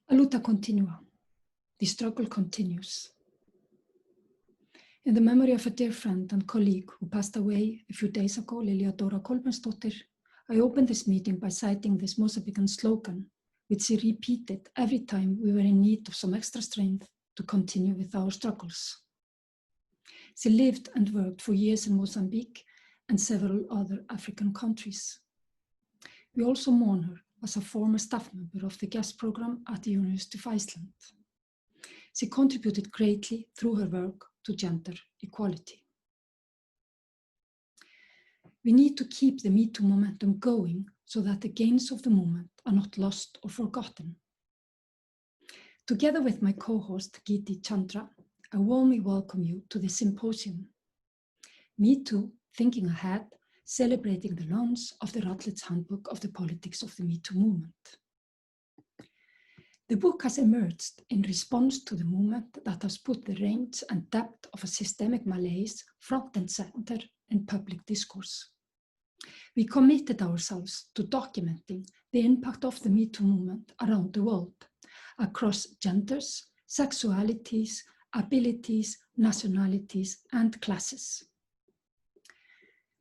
La luta continua. The struggle continues. In the memory of a dear friend and colleague who passed away a few days ago, Erlingsdottir, I opened this meeting by citing this Mozambican slogan, which she repeated every time we were in need of some extra strength to continue with our struggles. She lived and worked for years in Mozambique and several other African countries. We also mourn her as a former staff member of the guest program at the University of Iceland. She contributed greatly through her work to gender equality. We need to keep the Me Too momentum going so that the gains of the movement are not lost or forgotten. Together with my co-host Giti, Chandra, I warmly welcome you to this symposium. Me Too, Thinking Ahead, celebrating the launch of the Routledge Handbook of the Politics of the Me Too movement. The book has emerged in response to the movement that has put the range and depth of a systemic malaise front and center in public discourse. We committed ourselves to documenting the impact of the Me Too movement around the world, across genders, sexualities, abilities, nationalities, and classes.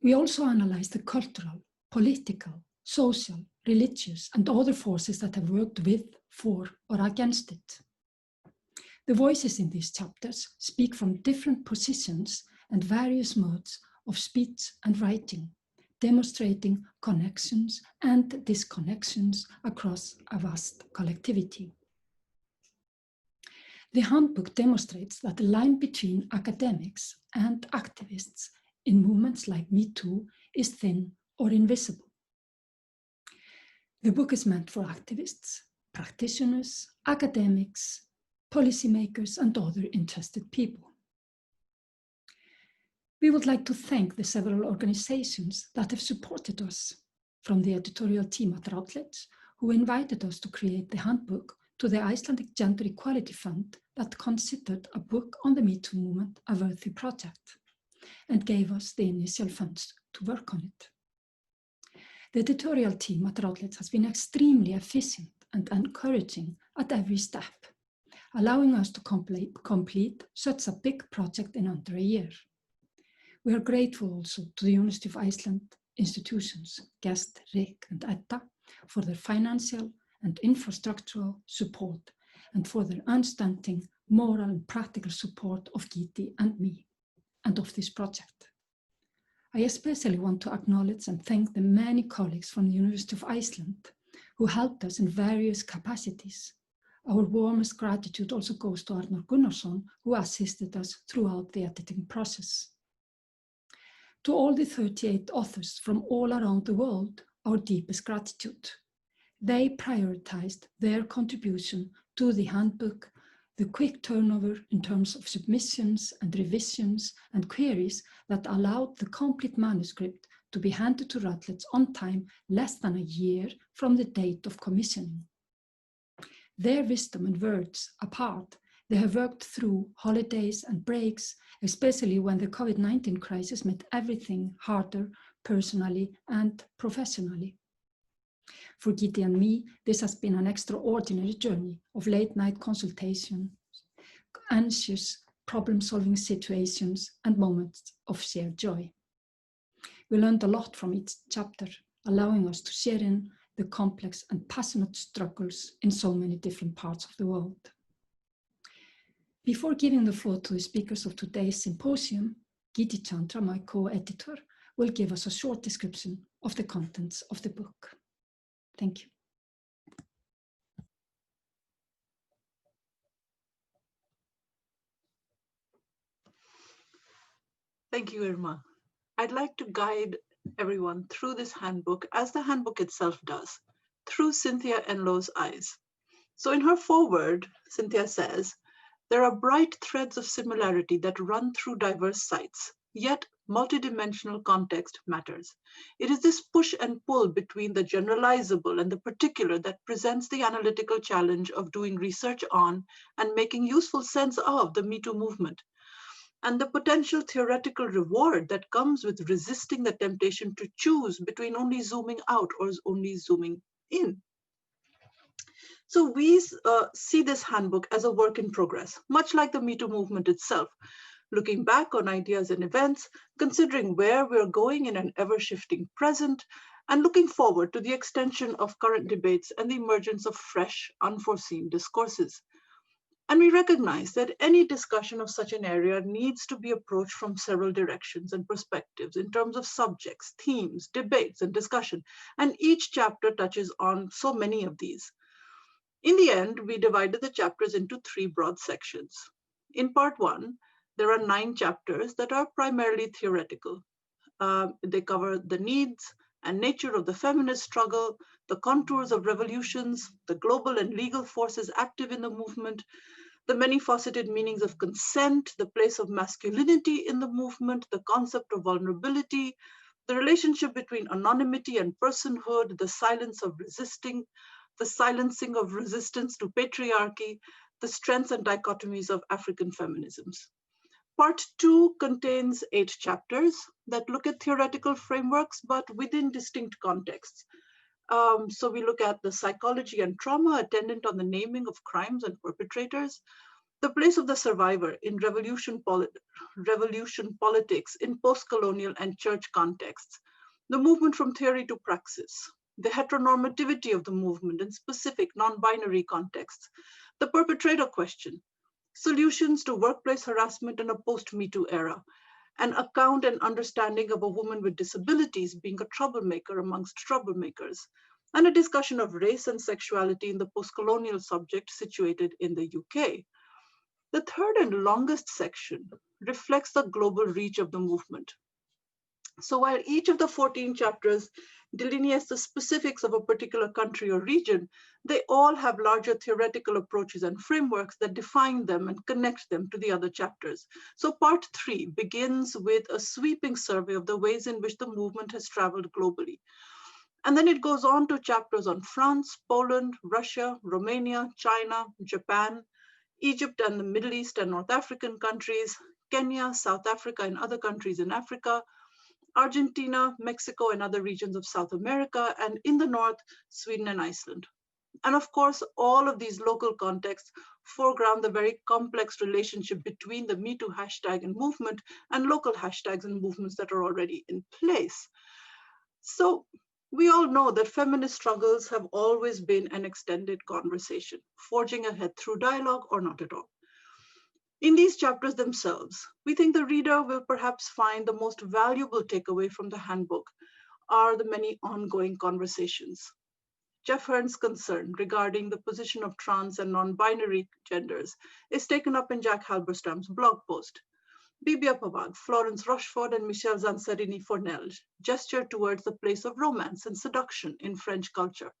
We also analyzed the cultural, political, social, religious, and other forces that have worked with, for, or against it. The voices in these chapters speak from different positions and various modes of speech and writing, demonstrating connections and disconnections across a vast collectivity. The handbook demonstrates that the line between academics and activists in movements like Me Too is thin or invisible. The book is meant for activists, practitioners, academics, policymakers, and other interested people. We would like to thank the several organizations that have supported us, from the editorial team at Routledge, who invited us to create the handbook, to the Icelandic Gender Equality Fund that considered a book on the Me Too movement a worthy project and gave us the initial funds to work on it. The editorial team at Routledge has been extremely efficient and encouraging at every step, allowing us to complete such a big project in under a year. We are grateful also to the University of Iceland institutions, Gest, Rick, and Edda, for their financial and infrastructural support and for their unstinting moral and practical support of Giti and me and of this project. I especially want to acknowledge and thank the many colleagues from the University of Iceland who helped us in various capacities. Our warmest gratitude also goes to Arnar Gunnarsson, who assisted us throughout the editing process. To all the 38 authors from all around the world, our deepest gratitude. They prioritized their contribution to the handbook, the quick turnover in terms of submissions and revisions and queries that allowed the complete manuscript to be handed to Routledge on time, less than a year from the date of commissioning. Their wisdom and words apart, they have worked through holidays and breaks, especially when the COVID-19 crisis made everything harder personally and professionally. For Giti and me, this has been an extraordinary journey of late-night consultation, anxious problem-solving situations, and moments of shared joy. We learned a lot from each chapter, allowing us to share in the complex and passionate struggles in so many different parts of the world. Before giving the floor to the speakers of today's symposium, Giti Chandra, my co-editor, will give us a short description of the contents of the book. Thank you. Thank you, Irma. I'd like to guide everyone through this handbook, as the handbook itself does, through Cynthia Enloe's eyes. So in her foreword, Cynthia says, there are bright threads of similarity that run through diverse sites, yet multidimensional context matters. It is this push and pull between the generalizable and the particular that presents the analytical challenge of doing research on and making useful sense of the Me Too movement, and the potential theoretical reward that comes with resisting the temptation to choose between only zooming out or only zooming in. So we see this handbook as a work in progress, much like the Me Too movement itself, looking back on ideas and events, considering where we're going in an ever-shifting present, and looking forward to the extension of current debates and the emergence of fresh, unforeseen discourses. And we recognize that any discussion of such an area needs to be approached from several directions and perspectives in terms of subjects, themes, debates, and discussion. And each chapter touches on so many of these. In the end, we divided the chapters into 3 broad sections. In part 1, there are 9 chapters that are primarily theoretical. They cover the needs and nature of the feminist struggle, the contours of revolutions, the global and legal forces active in the movement, the many-faceted meanings of consent, the place of masculinity in the movement, the concept of vulnerability, the relationship between anonymity and personhood, the silencing of resistance to patriarchy, the strengths and dichotomies of African feminisms. Part 2 contains 8 chapters that look at theoretical frameworks, but within distinct contexts. So we look at the psychology and trauma attendant on the naming of crimes and perpetrators, the place of the survivor in revolution politics in post-colonial and church contexts, the movement from theory to praxis, the heteronormativity of the movement in specific non-binary contexts, the perpetrator question, solutions to workplace harassment in a post-Me Too era, an account and understanding of a woman with disabilities being a troublemaker amongst troublemakers, and a discussion of race and sexuality in the post-colonial subject situated in the UK. The third and longest section reflects the global reach of the movement. So while each of the 14 chapters delineates the specifics of a particular country or region, they all have larger theoretical approaches and frameworks that define them and connect them to the other chapters. So part 3 begins with a sweeping survey of the ways in which the movement has traveled globally. And then it goes on to chapters on France, Poland, Russia, Romania, China, Japan, Egypt and the Middle East and North African countries, Kenya, South Africa and other countries in Africa, Argentina, Mexico and other regions of South America, and in the north, Sweden and Iceland. And of course, all of these local contexts foreground the very complex relationship between the Me Too hashtag and movement and local hashtags and movements that are already in place. So we all know that feminist struggles have always been an extended conversation, forging ahead through dialogue or not at all. In these chapters themselves, we think the reader will perhaps find the most valuable takeaway from the handbook are the many ongoing conversations. Jeff Hearn's concern regarding the position of trans and non-binary genders is taken up in Jack Halberstam's blog post. Bibia Pavag, Florence Rochefort, and Michel Zanzarini-Fornel gesture towards the place of romance and seduction in French culture,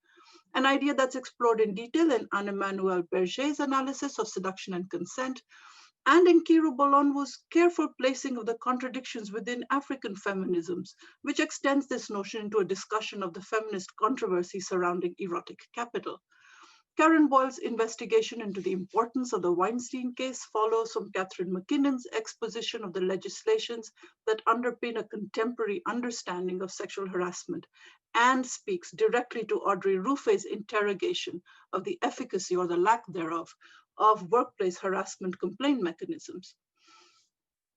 an idea that's explored in detail in Anne-Emmanuelle Berger's analysis of seduction and consent, and in Kiru Bolonwu's careful placing of the contradictions within African feminisms, which extends this notion into a discussion of the feminist controversy surrounding erotic capital. Karen Boyle's investigation into the importance of the Weinstein case follows from Catherine McKinnon's exposition of the legislations that underpin a contemporary understanding of sexual harassment and speaks directly to Audrey Ruffe's interrogation of the efficacy or the lack thereof of workplace harassment complaint mechanisms.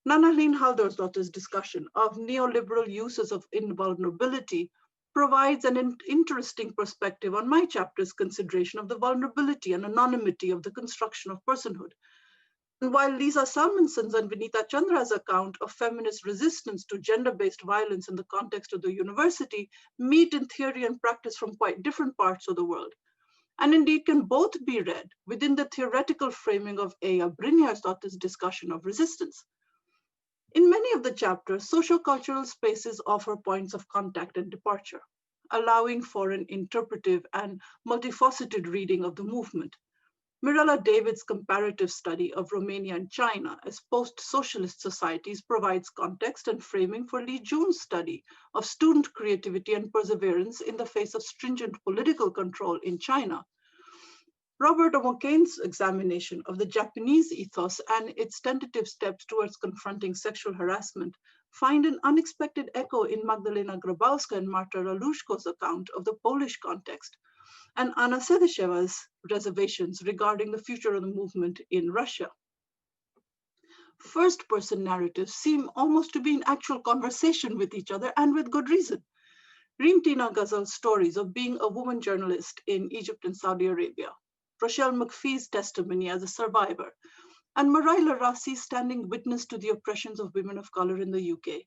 Nana-Leen Haraldsdottir's discussion of neoliberal uses of invulnerability provides an interesting perspective on my chapter's consideration of the vulnerability and anonymity of the construction of personhood. And while Lisa Salmonson's and Vinita Chandra's account of feminist resistance to gender-based violence in the context of the university meet in theory and practice from quite different parts of the world, and indeed can both be read within the theoretical framing of Eija Brynjarsdottir's discussion of resistance. In many of the chapters, sociocultural spaces offer points of contact and departure, allowing for an interpretive and multifaceted reading of the movement. Mirella David's comparative study of Romania and China as post-socialist societies provides context and framing for Lee Jun's study of student creativity and perseverance in the face of stringent political control in China. Robert O'Kane's examination of the Japanese ethos and its tentative steps towards confronting sexual harassment find an unexpected echo in Magdalena Grabowska and Marta Raluszko's account of the Polish context, and Anna Sedysheva's reservations regarding the future of the movement in Russia. First-person narratives seem almost to be in actual conversation with each other, and with good reason. Reem-Tina Ghazal's stories of being a woman journalist in Egypt and Saudi Arabia, Rochelle McPhee's testimony as a survivor, and Marila Rasi standing witness to the oppressions of women of color in the UK,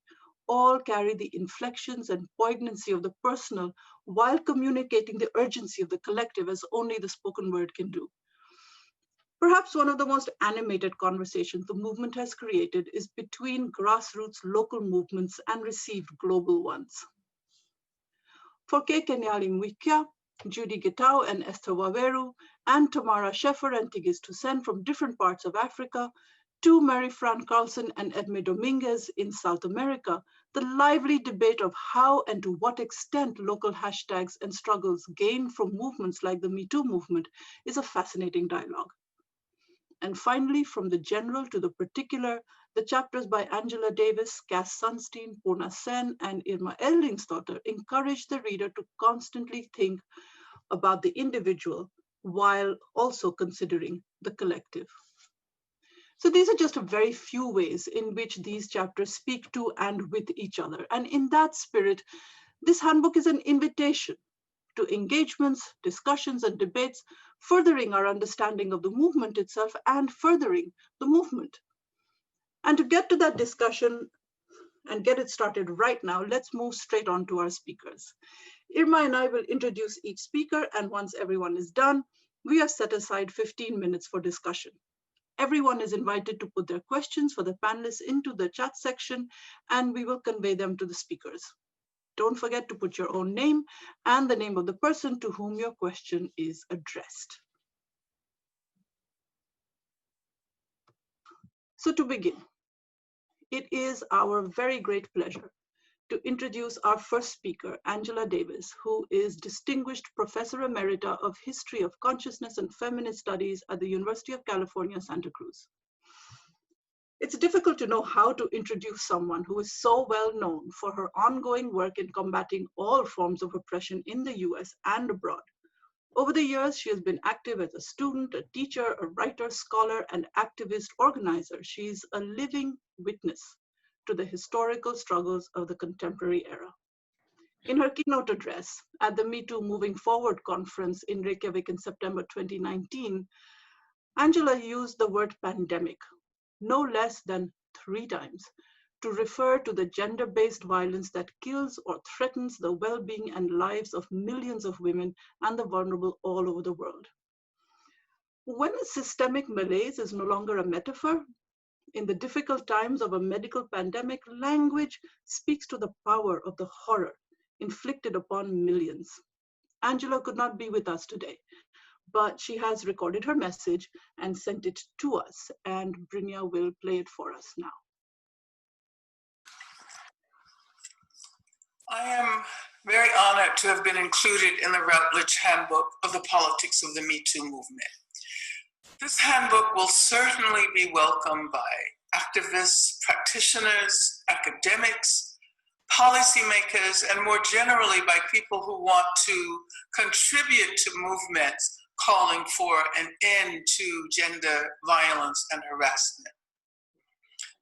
all carry the inflections and poignancy of the personal while communicating the urgency of the collective as only the spoken word can do. Perhaps one of the most animated conversations the movement has created is between grassroots local movements and received global ones. For Kenyali Mwikia, Judy Gitau and Esther Waweru, and Tamara Sheffer and Tigis Toussaint from different parts of Africa, to Mary Fran Carlson and Edme Dominguez in South America, the lively debate of how and to what extent local hashtags and struggles gain from movements like the Me Too movement is a fascinating dialogue. And finally, from the general to the particular, the chapters by Angela Davis, Cass Sunstein, Purna Sen, and Irma Erlingsdottir encourage the reader to constantly think about the individual while also considering the collective. So these are just a very few ways in which these chapters speak to and with each other. And in that spirit, this handbook is an invitation to engagements, discussions, and debates, furthering our understanding of the movement itself and furthering the movement. And to get to that discussion and get it started right now, let's move straight on to our speakers. Irma and I will introduce each speaker, and once everyone is done, we have set aside 15 minutes for discussion. Everyone is invited to put their questions for the panelists into the chat section, and we will convey them to the speakers. Don't forget to put your own name and the name of the person to whom your question is addressed. So to begin, it is our very great pleasure to introduce our first speaker, Angela Davis, who is Distinguished Professor Emerita of History of Consciousness and Feminist Studies at the University of California, Santa Cruz. It's difficult to know how to introduce someone who is so well known for her ongoing work in combating all forms of oppression in the US and abroad. Over the years, she has been active as a student, a teacher, a writer, scholar, and activist organizer. She's a living witness to the historical struggles of the contemporary era. In her keynote address at the Me Too Moving Forward conference in Reykjavik in September 2019, Angela used the word pandemic no less than 3 times to refer to the gender-based violence that kills or threatens the well-being and lives of millions of women and the vulnerable all over the world. When a systemic malaise is no longer a metaphor, in the difficult times of a medical pandemic, language speaks to the power of the horror inflicted upon millions. Angela could not be with us today, but she has recorded her message and sent it to us, and Brynja will play it for us now. I am very honored to have been included in the Routledge Handbook of the Politics of the Me Too movement. This handbook will certainly be welcomed by activists, practitioners, academics, policymakers, and more generally by people who want to contribute to movements calling for an end to gender violence and harassment.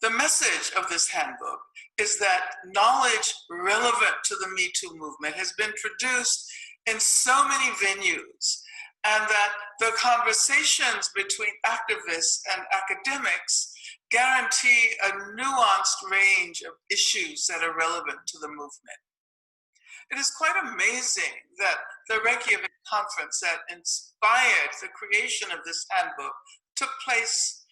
The message of this handbook is that knowledge relevant to the Me Too movement has been produced in so many venues, and that the conversations between activists and academics guarantee a nuanced range of issues that are relevant to the movement. It is quite amazing that the Reykjavik conference that inspired the creation of this handbook took place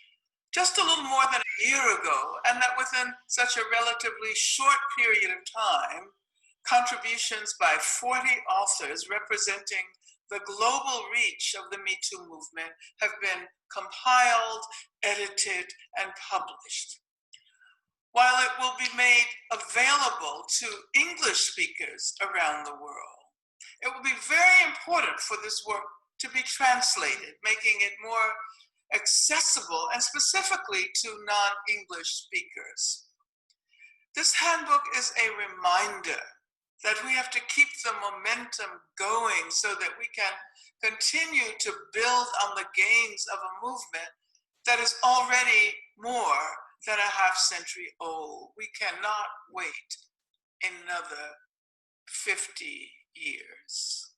just a little more than a year ago, and that within such a relatively short period of time, contributions by 40 authors representing the global reach of the Me Too movement have been compiled, edited, and published. While it will be made available to English speakers around the world, it will be very important for this work to be translated, making it more accessible and specifically to non-English speakers. This handbook is a reminder that we have to keep the momentum going so that we can continue to build on the gains of a movement that is already more than a half century old. We cannot wait another 50 years.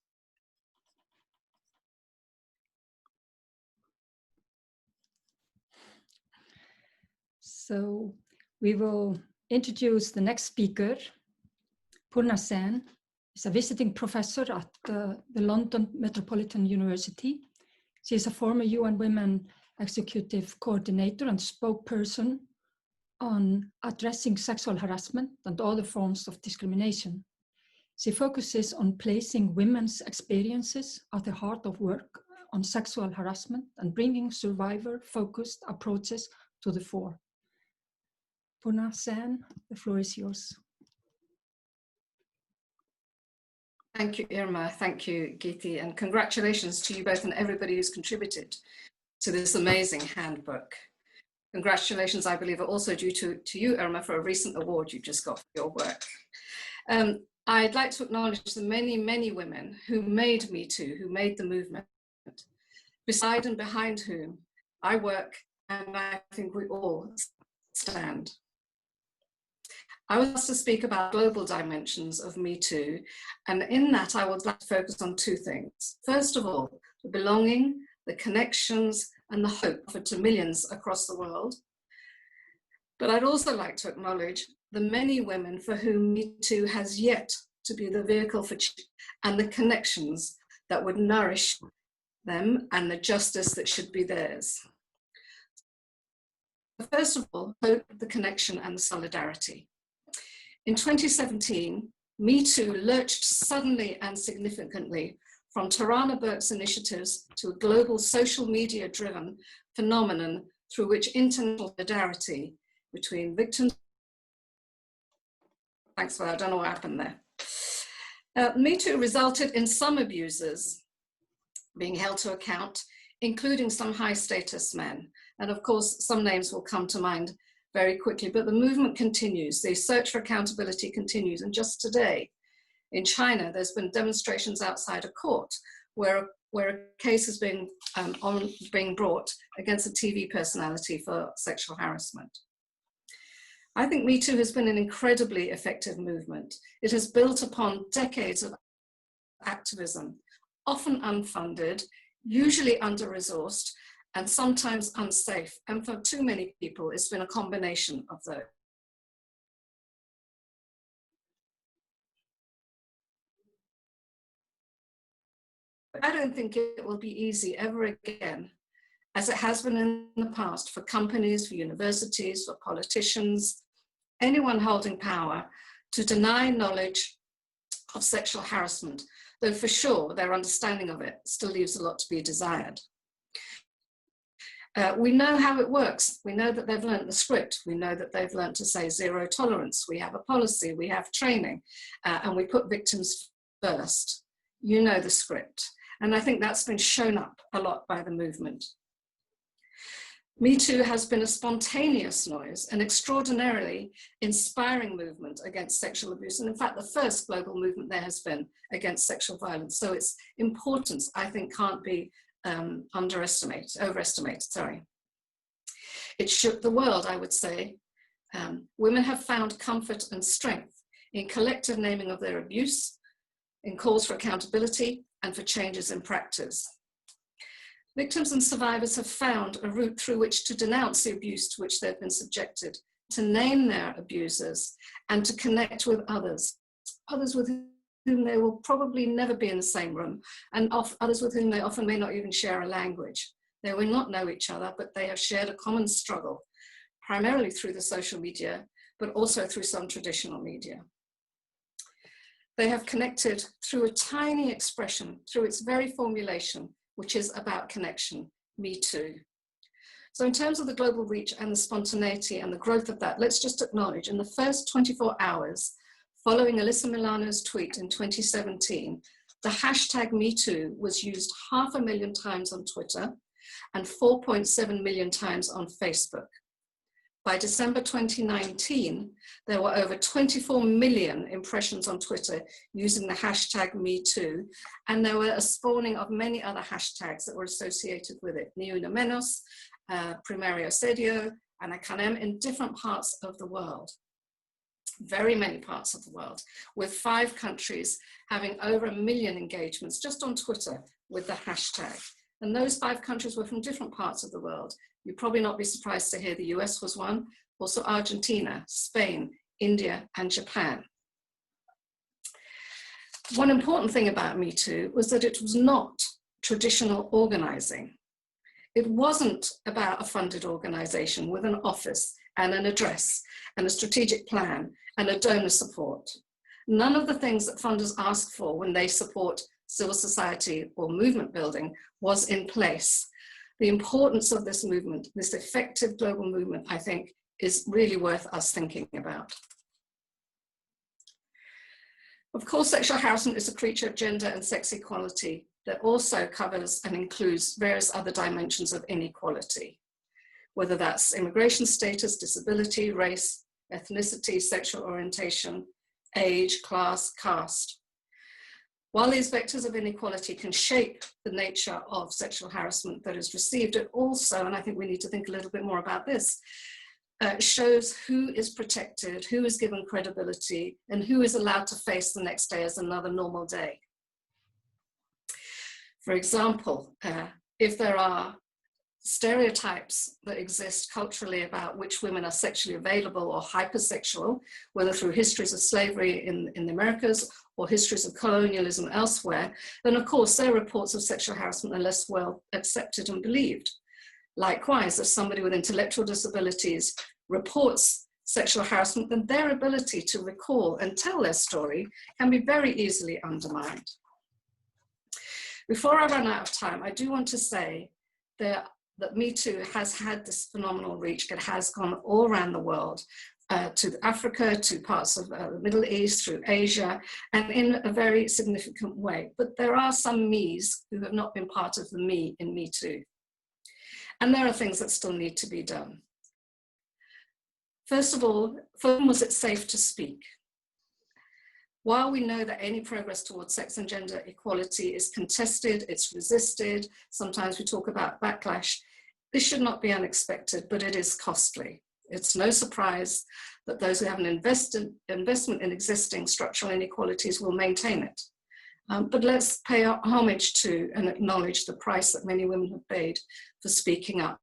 So we will introduce the next speaker. Purna Sen is a visiting professor at the London Metropolitan University. She is a former UN Women Executive Coordinator and spokesperson on addressing sexual harassment and other forms of discrimination. She focuses on placing women's experiences at the heart of work on sexual harassment and bringing survivor-focused approaches to the fore. Purna Sen, the floor is yours. Thank you, Irma. Thank you, Giti, and congratulations to you both and everybody who's contributed to this amazing handbook. Congratulations, I believe, are also due to you, Irma, for a recent award you just got for your work. I'd like to acknowledge the many, many women who made Me Too, who made the movement, beside and behind whom I work, and I think we all stand. I was asked to speak about global dimensions of Me Too, and in that I would like to focus on two things. First of all, the belonging, the connections, and the hope offered to millions across the world. But I'd also like to acknowledge the many women for whom Me Too has yet to be the vehicle for change and the connections that would nourish them and the justice that should be theirs. First of all, hope, the connection, and the solidarity. In 2017, Me Too lurched suddenly and significantly from Tarana Burke's initiatives to a global social media-driven phenomenon through which international solidarity between victims. Thanks for that, I don't know what happened there. Me Too resulted in some abusers being held to account, including some high status men. And of course, some names will come to mind very quickly, but the movement continues. The search for accountability continues. And just today in China, there's been demonstrations outside a court where a case is being brought against a TV personality for sexual harassment. I think Me Too has been an incredibly effective movement. It has built upon decades of activism, often unfunded, usually under-resourced, and sometimes unsafe. And for too many people, it's been a combination of those. I don't think it will be easy ever again, as it has been in the past, for companies, for universities, for politicians, anyone holding power, to deny knowledge of sexual harassment, though for sure their understanding of it still leaves a lot to be desired. We know how it works. We know that they've learned the script. We know that they've learned to say zero tolerance. We have a policy, we have training, and we put victims first. You know the script. And I think that's been shown up a lot by the movement. Me Too has been a spontaneous noise, an extraordinarily inspiring movement against sexual abuse. And in fact, the first global movement there has been against sexual violence. So its importance, I think, can't be overestimated, sorry. It shook the world, I would say. Women have found comfort and strength in collective naming of their abuse, in calls for accountability, and for changes in practice. Victims and survivors have found a route through which to denounce the abuse to which they've been subjected, to name their abusers, and to connect with others with whom they will probably never be in the same room, and others with whom they often may not even share a language. They will not know each other, but they have shared a common struggle, primarily through the social media, but also through some traditional media. They have connected through a tiny expression, through its very formulation, which is about connection, Me Too. So in terms of the global reach and the spontaneity and the growth of that, let's just acknowledge in the first 24 hours following Alyssa Milano's tweet in 2017, the hashtag Me Too was used 500,000 times on Twitter and 4.7 million times on Facebook. By December 2019, there were over 24 million impressions on Twitter using the hashtag #MeToo, and there were a spawning of many other hashtags that were associated with it. Ni una menos, Primario Sedio, and Akanem in different parts of the world. Very many parts of the world, with 5 countries having over 1 million engagements just on Twitter with the hashtag. And those 5 countries were from different parts of the world. You'd probably not be surprised to hear the US was one, also Argentina, Spain, India, and Japan. One important thing about Me Too was that it was not traditional organizing. It wasn't about a funded organization with an office and an address and a strategic plan and a donor support. None of the things that funders ask for when they support civil society or movement building was in place. The importance of this movement, this effective global movement, I think, is really worth us thinking about. Of course, sexual harassment is a creature of gender and sex equality that also covers and includes various other dimensions of inequality, whether that's immigration status, disability, race, ethnicity, sexual orientation, age, class, caste. While these vectors of inequality can shape the nature of sexual harassment that is received, it also, and I think we need to think a little bit more about this, shows who is protected, who is given credibility, and who is allowed to face the next day as another normal day. For example, if there are stereotypes that exist culturally about which women are sexually available or hypersexual, whether through histories of slavery in the Americas or histories of colonialism elsewhere, then of course their reports of sexual harassment are less well accepted and believed. Likewise, if somebody with intellectual disabilities reports sexual harassment, then their ability to recall and tell their story can be very easily undermined. Before I run out of time, I do want to say that Me Too has had this phenomenal reach. It has gone all around the world, to Africa, to parts of the Middle East, through Asia, and in a very significant way. But there are some me's who have not been part of the me in Me Too. And there are things that still need to be done. First of all, for whom was it safe to speak? While we know that any progress towards sex and gender equality is contested, it's resisted, sometimes we talk about backlash, this should not be unexpected, but it is costly. It's no surprise that those who have an investment in existing structural inequalities will maintain it. But let's pay homage to and acknowledge the price that many women have paid for speaking up.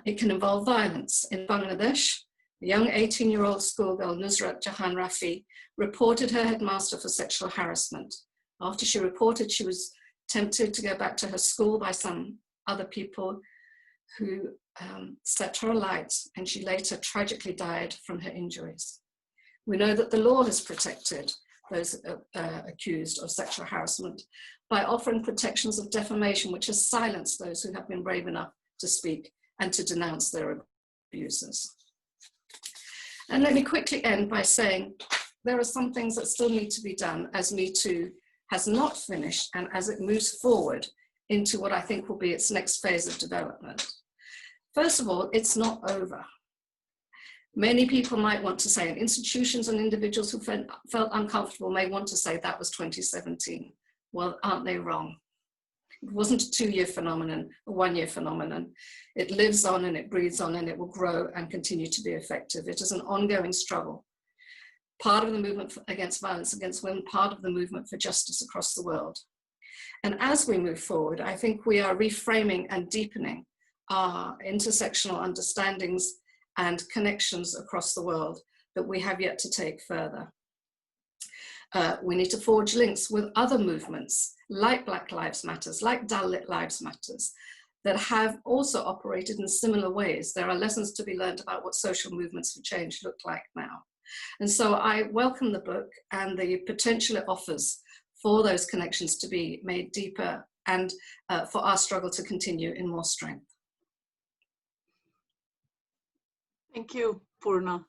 It can involve violence. In Bangladesh, a young 18-year-old schoolgirl, Nusrat Jahan Rafi, reported her headmaster for sexual harassment. After she reported, she was tempted to go back to her school by some other people who set her alight, and she later tragically died from her injuries. We know that the law has protected those accused of sexual harassment by offering protections of defamation, which has silenced those who have been brave enough to speak and to denounce their abusers. And let me quickly end by saying there are some things that still need to be done as Me Too has not finished and as it moves forward into what I think will be its next phase of development. First of all, it's not over. Many people might want to say, and institutions and individuals who felt uncomfortable may want to say that was 2017. Well, aren't they wrong? It wasn't a 2-year phenomenon, a 1-year phenomenon. It lives on and it breathes on and it will grow and continue to be effective. It is an ongoing struggle. Part of the movement against violence against women, part of the movement for justice across the world. And as we move forward, I think we are reframing and deepening our intersectional understandings and connections across the world that we have yet to take further. We need to forge links with other movements like Black Lives Matter, like Dalit Lives Matters, that have also operated in similar ways. There are lessons to be learned about what social movements for change look like now. And so I welcome the book and the potential it offers for those connections to be made deeper and for our struggle to continue in more strength. Thank you, Purna.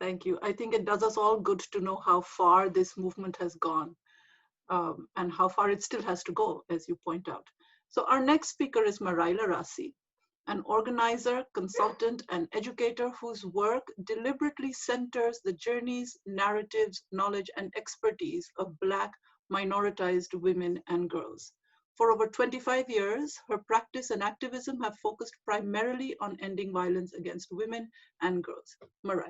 Thank you. I think it does us all good to know how far this movement has gone and how far it still has to go, as you point out. So our next speaker is Marila Rasi. an organizer, consultant, and educator whose work deliberately centers the journeys, narratives, knowledge, and expertise of Black minoritized women and girls. For over 25 years, her practice and activism have focused primarily on ending violence against women and girls. Marai.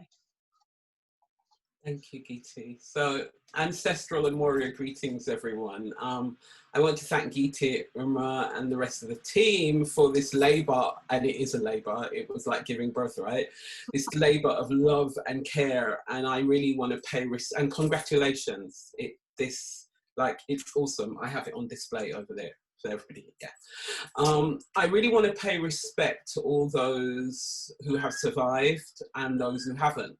Thank you, Giti. So, ancestral and warrior greetings, everyone. I want to thank Giti, Irma, and the rest of the team for this labor, and it is a labor, it was like giving birth, right? This labor of love and care, and I really want to pay and congratulations. It's awesome. I have it on display over there for everybody, yeah. I really want to pay respect to all those who have survived and those who haven't.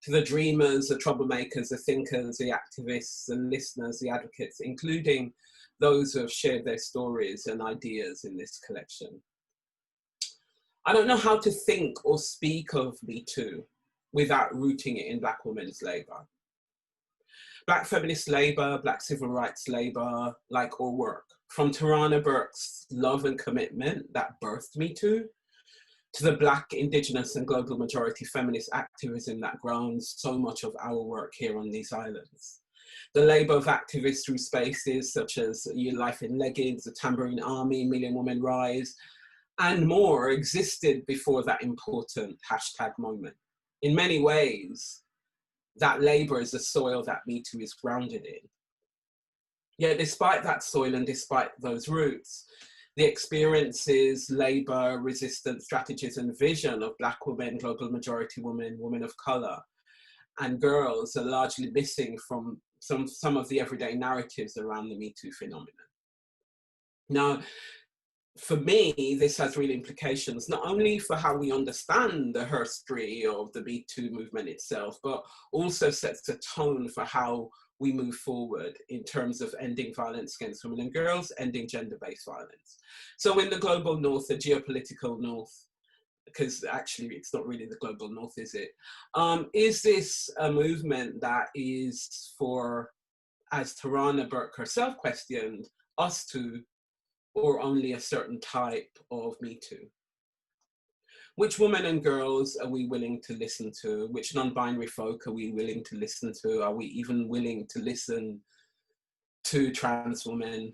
To the dreamers, the troublemakers, the thinkers, the activists, the listeners, the advocates, including those who have shared their stories and ideas in this collection. I don't know how to think or speak of Me Too without rooting it in Black women's labour. Black feminist labour, Black civil rights labour, like our work. From Tarana Burke's love and commitment that birthed Me Too, to the Black, Indigenous and global majority feminist activism that grounds so much of our work here on these islands. The labour of activists through spaces such as Life in Leggings, the Tambourine Army, Million Women Rise, and more existed before that important hashtag moment. In many ways, that labour is the soil that Me Too is grounded in. Yet despite that soil and despite those roots, the experiences, labour, resistance, strategies and vision of Black women, global majority women, women of colour and girls are largely missing from some of the everyday narratives around the Me Too phenomenon. Now, for me, this has real implications, not only for how we understand the history of the Me Too movement itself, but also sets a tone for how we move forward in terms of ending violence against women and girls, ending gender-based violence. So in the global north, the geopolitical north, because actually it's not really the global north, is it? Is this a movement that is for, as Tarana Burke herself questioned, us to, or only a certain type of Me Too? Which women and girls are we willing to listen to? Which non-binary folk are we willing to listen to? Are we even willing to listen to trans women?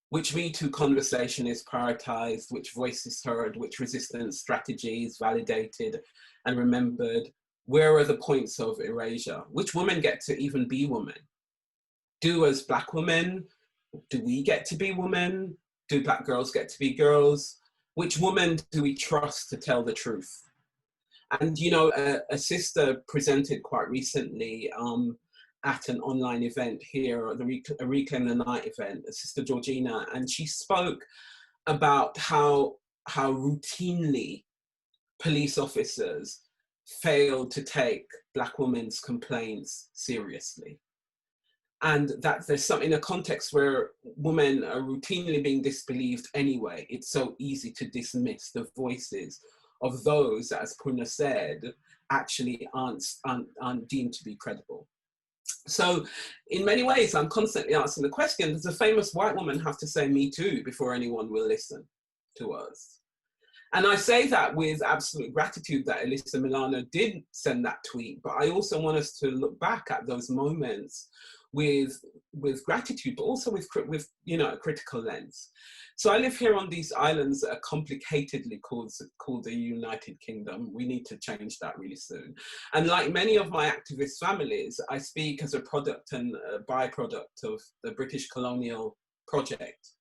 Which Me Too conversation is prioritized? Which voice is heard? Which resistance strategies validated and remembered? Where are the points of erasure? Which women get to even be women? Do as Black women, do we get to be women? Do Black girls get to be girls? Which woman do we trust to tell the truth? And you know, a sister presented quite recently at an online event here, a Reclaim the Night event, Sister Georgina, and she spoke about how routinely police officers fail to take Black women's complaints seriously. And that there's in a context where women are routinely being disbelieved anyway, it's so easy to dismiss the voices of those, as Purna said, actually aren't deemed to be credible. So in many ways, I'm constantly asking the question, does a famous white woman have to say Me Too before anyone will listen to us? And I say that with absolute gratitude that Elisa Milano did send that tweet, but I also want us to look back at those moments with gratitude, but also with you know, a critical lens. So I live here on these islands that are complicatedly called the United Kingdom. We need to change that really soon. And like many of my activist families, I speak as a product and a byproduct of the British colonial project,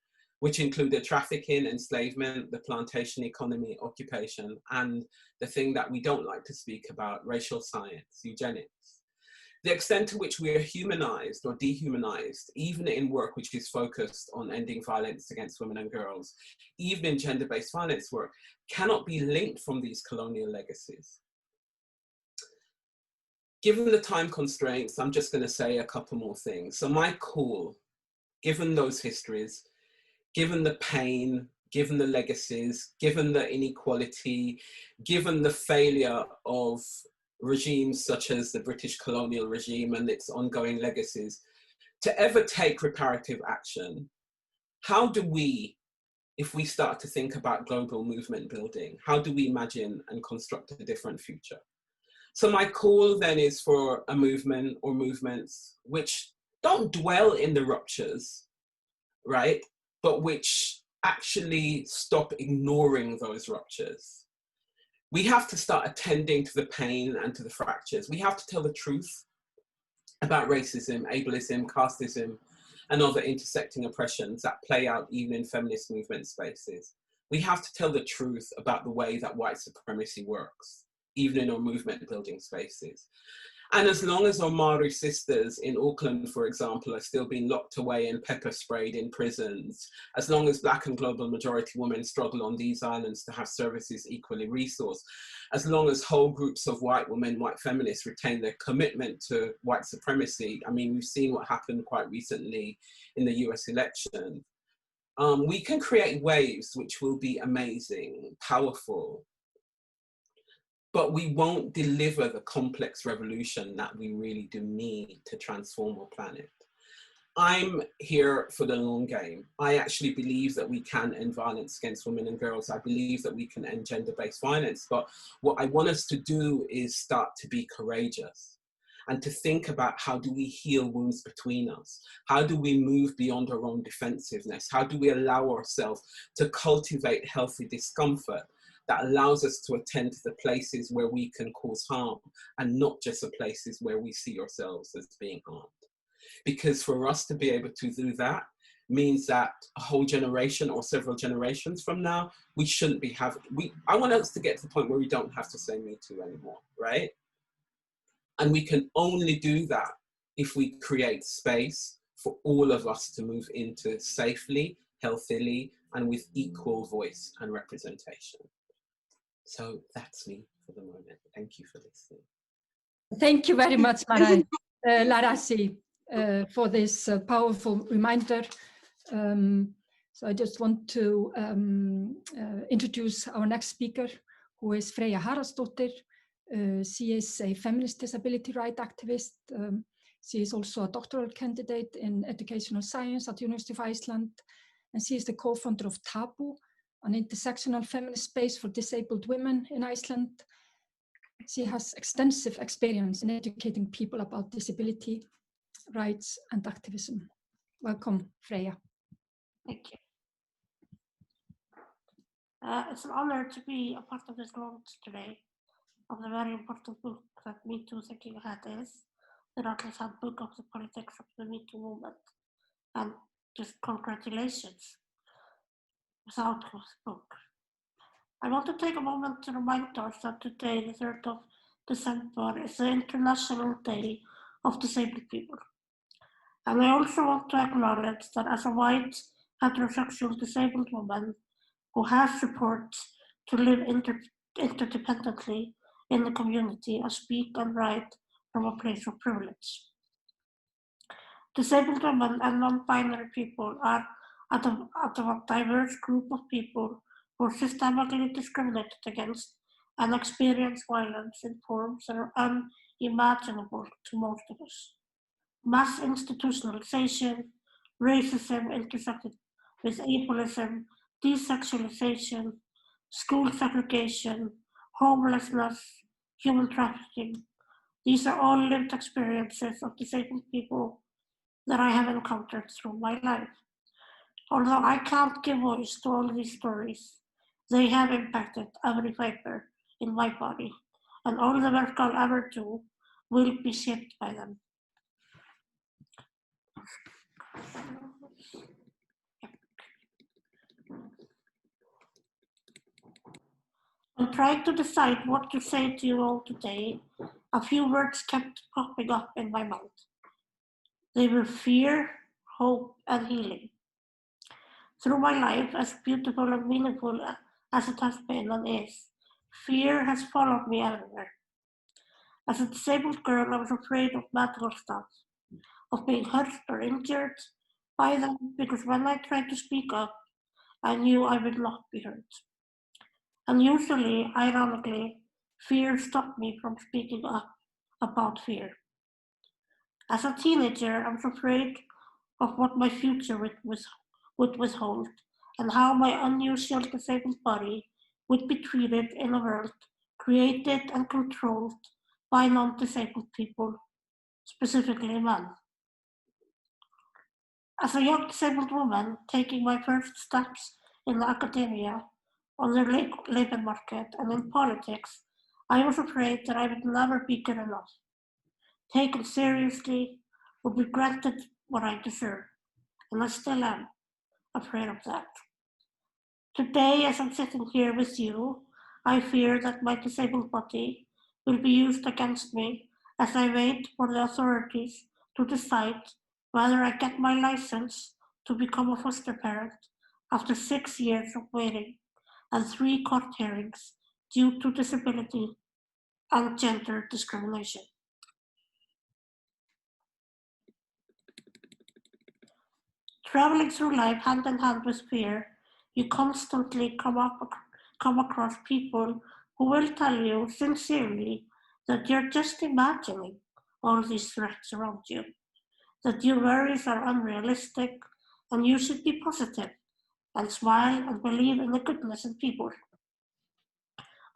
which included trafficking, enslavement, the plantation economy, occupation, and the thing that we don't like to speak about, racial science, eugenics. The extent to which we are humanized or dehumanized, even in work which is focused on ending violence against women and girls, even in gender-based violence work, cannot be linked from these colonial legacies. Given the time constraints, I'm just going to say a couple more things. So my call, given those histories, given the pain, given the legacies, given the inequality, given the failure of regimes such as the British colonial regime and its ongoing legacies, to ever take reparative action, how do we, if we start to think about global movement building? How do we imagine and construct a different future? So my call then is for a movement or movements which don't dwell in the ruptures, right? But which actually stop ignoring those ruptures. We have to start attending to the pain and to the fractures. We have to tell the truth about racism, ableism, casteism, and other intersecting oppressions that play out even in feminist movement spaces. We have to tell the truth about the way that white supremacy works, even in our movement building spaces. And as long as our Maori sisters in Auckland, for example, are still being locked away and pepper sprayed in prisons, as long as Black and global majority women struggle on these islands to have services equally resourced, as long as whole groups of white women, white feminists retain their commitment to white supremacy. I mean, we've seen what happened quite recently in the US election. We can create waves which will be amazing, powerful, but we won't deliver the complex revolution that we really do need to transform our planet. I'm here for the long game. I actually believe that we can end violence against women and girls. I believe that we can end gender-based violence. But what I want us to do is start to be courageous and to think about how do we heal wounds between us? How do we move beyond our own defensiveness? How do we allow ourselves to cultivate healthy discomfort that allows us to attend to the places where we can cause harm and not just the places where we see ourselves as being harmed? Because for us to be able to do that means that a whole generation or several generations from now, we shouldn't be having, I want us to get to the point where we don't have to say Me Too anymore, right? And we can only do that if we create space for all of us to move into safely, healthily, and with equal voice and representation. So that's me for the moment. Thank you for listening. Thank you very much, Marai, Larassi, for this powerful reminder. So I just want to introduce our next speaker, who is Freyja Harastotter. She is a feminist disability rights activist. She is also a doctoral candidate in educational science at the University of Iceland, and she is the co-founder of Taboo, an intersectional feminist space for disabled women in Iceland. She has extensive experience in educating people about disability rights and activism. Welcome, Freyja. Thank you. It's an honor to be a part of this launch today of the very important book that Me Too Thinking Ahead is, the Routledge Handbook of the Politics of the Me Too movement. And just congratulations without this book. I want to take a moment to remind us that today, the 3rd of December, is the International Day of Disabled People. And I also want to acknowledge that as a white, heterosexual disabled woman who has support to live interdependently in the community, I speak and write from a place of privilege. Disabled women and non-binary people are a diverse group of people who are systematically discriminated against and experience violence in forms that are unimaginable to most of us. Mass institutionalization, racism intersected with ableism, desexualization, school segregation, homelessness, human trafficking. These are all lived experiences of disabled people that I have encountered through my life. Although I can't give voice to all these stories, they have impacted every fiber in my body, and all the work I'll ever do will be shaped by them. When trying to decide what to say to you all today, a few words kept popping up in my mind. They were fear, hope, and healing. Through my life, as beautiful and meaningful as it has been and is, fear has followed me everywhere. As a disabled girl, I was afraid of medical stuff, of being hurt or injured by them, because when I tried to speak up, I knew I would not be hurt. And usually, ironically, fear stopped me from speaking up about fear. As a teenager, I was afraid of what my future would withhold, and how my unusual disabled body would be treated in a world created and controlled by non-disabled people, specifically men. As a young disabled woman taking my first steps in the academia, on the labor market, and in politics, I was afraid that I would never be good enough, taken seriously, or be granted what I deserve, and I still am afraid of that. Today, as I'm sitting here with you, I fear that my disabled body will be used against me as I wait for the authorities to decide whether I get my license to become a foster parent after 6 years of waiting and 3 court hearings due to disability and gender discrimination. Traveling through life hand in hand with fear, you constantly come across people who will tell you sincerely that you're just imagining all these threats around you, that your worries are unrealistic and you should be positive and smile and believe in the goodness in people.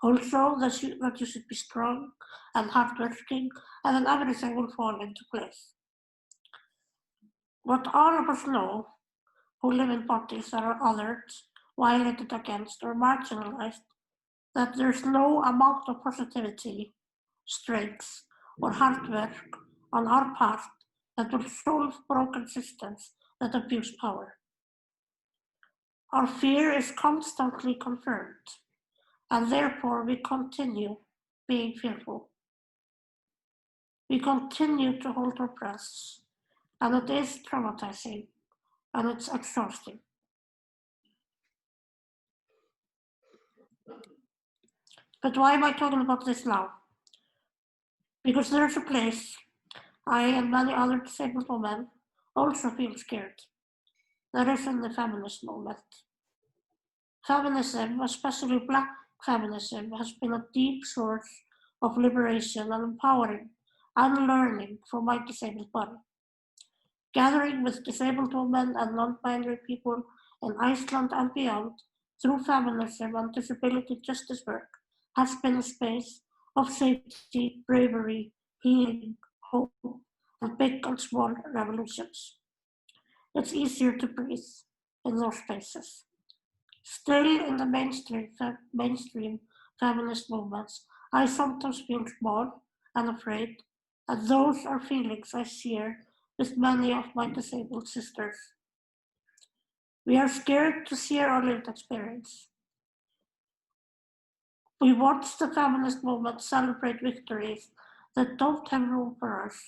Also, that you should be strong and hardworking and then everything will fall into place. What all of us know who live in bodies that are othered, violated against, or marginalized, that there's no amount of positivity, strength, or hard work on our part that will solve broken systems that abuse power. Our fear is constantly confirmed, and therefore we continue being fearful. We continue to hold our breaths, and it is traumatizing, and it's exhausting. But why am I talking about this now? Because there's a place I and many other disabled women also feel scared. That is in the feminist movement. Feminism, especially Black feminism, has been a deep source of liberation and empowering and learning for my disabled body. Gathering with disabled women and non-binary people in Iceland and beyond through feminism and disability justice work has been a space of safety, bravery, healing, hope, and big and small revolutions. It's easier to breathe in those spaces. Still, in the mainstream feminist movements, I sometimes feel small and afraid, and those are feelings I share with many of my disabled sisters. We are scared to share our lived experience. We watch the feminist movement celebrate victories that don't have room for us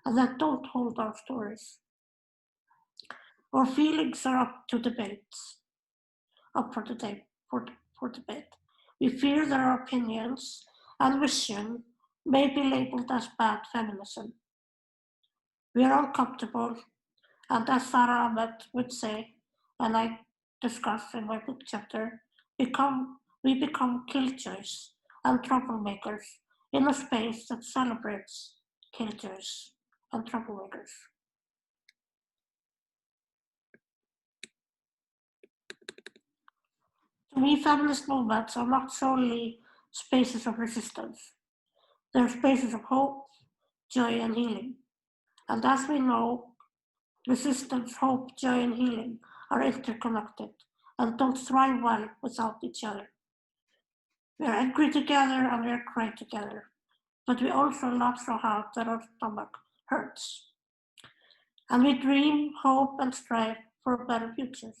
and that don't hold our stories. Our feelings are up for debate. We fear that our opinions and vision may be labeled as bad feminism. We are uncomfortable, and as Sarah Ahmed would say, and I discuss in my book chapter, we become killjoys and troublemakers in a space that celebrates killjoys and troublemakers. To me, feminist movements are not solely spaces of resistance. They're spaces of hope, joy, and healing. And as we know, resistance, hope, joy, and healing are interconnected and don't thrive well without each other. We are angry together and we are crying together, but we also laugh so hard that our stomach hurts. And we dream, hope, and strive for better futures.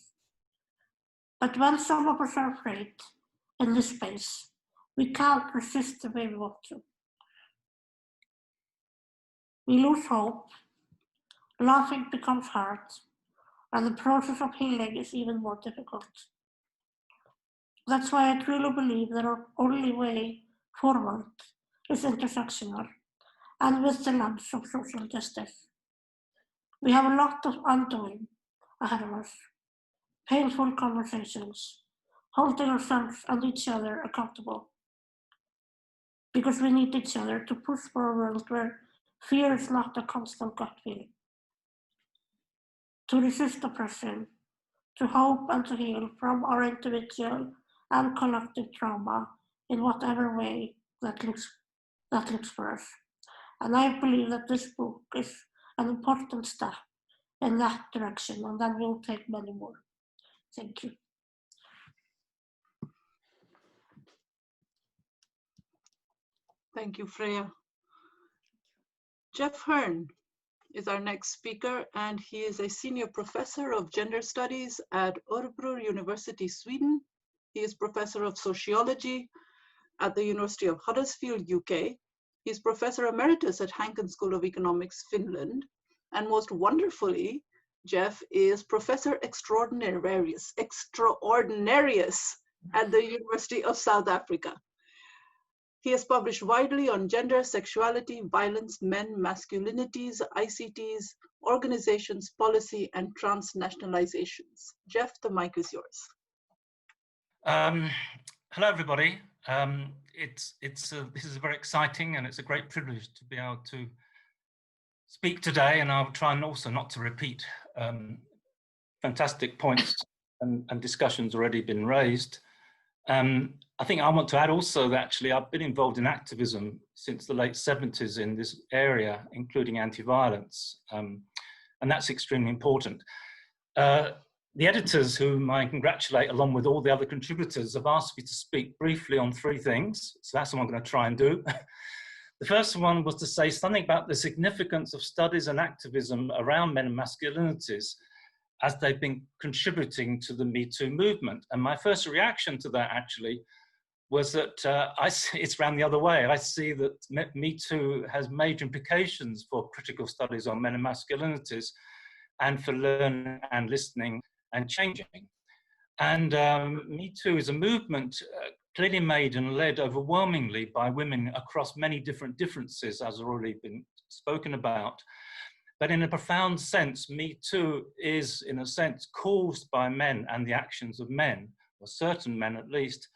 But when some of us are afraid in this space, we can't resist the way we want to. We lose hope, laughing becomes hard, and the process of healing is even more difficult. That's why I truly believe that our only way forward is intersectional and with the lens of social justice. We have a lot of undoing ahead of us, painful conversations, holding ourselves and each other accountable. Because we need each other to push for a world where fear is not a constant gut feeling. To resist oppression, to hope and to heal from our individual and collective trauma in whatever way that looks for us. And I believe that this book is an important step in that direction, and then we'll take many more. Thank you. Thank you, Freyja. Jeff Hearn is our next speaker, and he is a senior professor of gender studies at Örebro University, Sweden. He is professor of sociology at the University of Huddersfield, UK. He's professor emeritus at Hanken School of Economics, Finland. And most wonderfully, Jeff is professor extraordinarius at the University of South Africa. He has published widely on gender, sexuality, violence, men, masculinities, ICTs, organizations, policy, and transnationalizations. Jeff, the mic is yours. Hello, everybody. This is very exciting, and it's a great privilege to be able to speak today. And I'll try and also not to repeat fantastic points and discussions already been raised. I think I want to add also that actually I've been involved in activism since the late 70s in this area, including anti-violence, and that's extremely important. The editors, whom I congratulate along with all the other contributors, have asked me to speak briefly on 3 things, so that's what I'm going to try and do. The first one was to say something about the significance of studies and activism around men and masculinities as they've been contributing to the Me Too movement. And my first reaction to that actually was that I see it's around the other way. I see that Me Too has major implications for critical studies on men and masculinities and for learning and listening and changing. And Me Too is a movement clearly made and led overwhelmingly by women across many different differences, as already been spoken about. But in a profound sense, Me Too is, in a sense, caused by men and the actions of men, or certain men at least,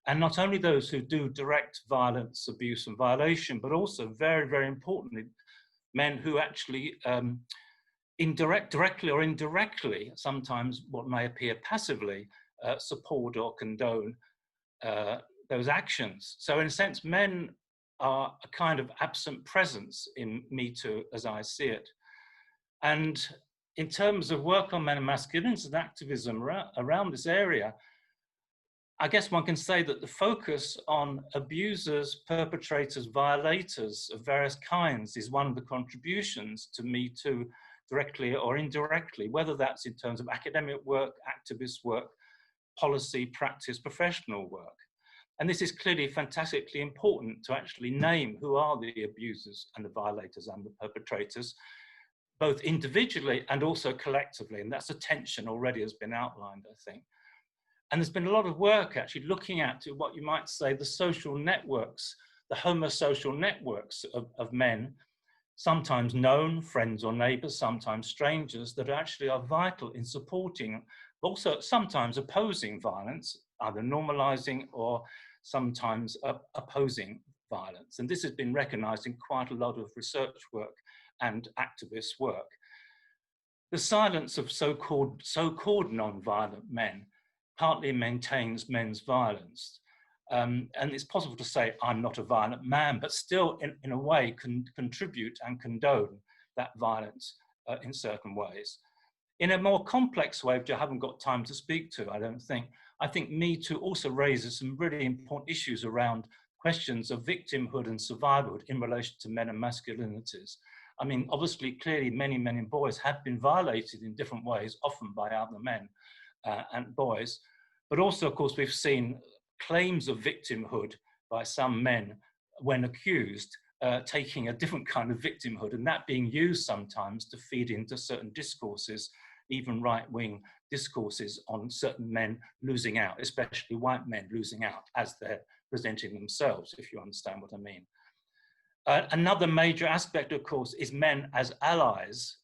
and not only those who do direct violence, abuse and violation, but also very, very importantly, men who actually directly or indirectly, sometimes what may appear passively, support or condone those actions. So in a sense, men are a kind of absent presence in Me Too as I see it. And in terms of work on men and masculinity and activism around this area, I guess one can say that the focus on abusers, perpetrators, violators of various kinds is one of the contributions to Me Too, directly or indirectly, whether that's in terms of academic work, activist work, policy, practice, professional work. And this is clearly fantastically important to actually name who are the abusers and the violators and the perpetrators, both individually and also collectively. And that's a tension already has been outlined, I think. And there's been a lot of work actually looking at what you might say the social networks, the homosocial networks of men, sometimes known, friends or neighbors, sometimes strangers, that actually are vital in supporting, also sometimes opposing violence, either normalizing or sometimes opposing violence. And this has been recognized in quite a lot of research work and activist work. The silence of so-called non-violent men partly maintains men's violence. And it's possible to say, I'm not a violent man, but still in a way can contribute and condone that violence in certain ways. In a more complex way, which I haven't got time to speak to, I think Me Too also raises some really important issues around questions of victimhood and survivalhood in relation to men and masculinities. I mean, obviously, clearly many men and boys have been violated in different ways, often by other men and boys. But also, of course, we've seen claims of victimhood by some men when accused, taking a different kind of victimhood, and that being used sometimes to feed into certain discourses, even right-wing discourses on certain men losing out, especially white men losing out as they're presenting themselves, if you understand what I mean. Another major aspect, of course, is men as allies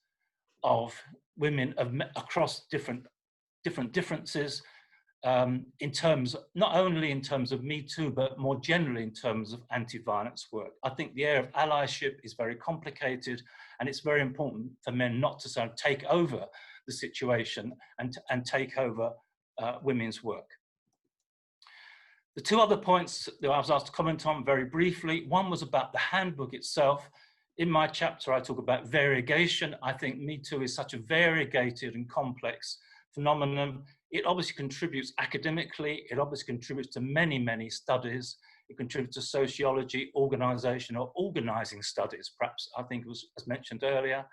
of women across different differences, in terms, not only in terms of Me Too, but more generally in terms of anti-violence work. I think the area of allyship is very complicated, and it's very important for men not to sort of take over the situation and take over women's work. The two other points that I was asked to comment on very briefly, one was about the handbook itself. In my chapter, I talk about variegation. I think Me Too is such a variegated and complex phenomenon. It obviously contributes academically. It obviously contributes to many, many studies. It contributes to sociology, organization, or organizing studies, perhaps, I think it was as mentioned earlier.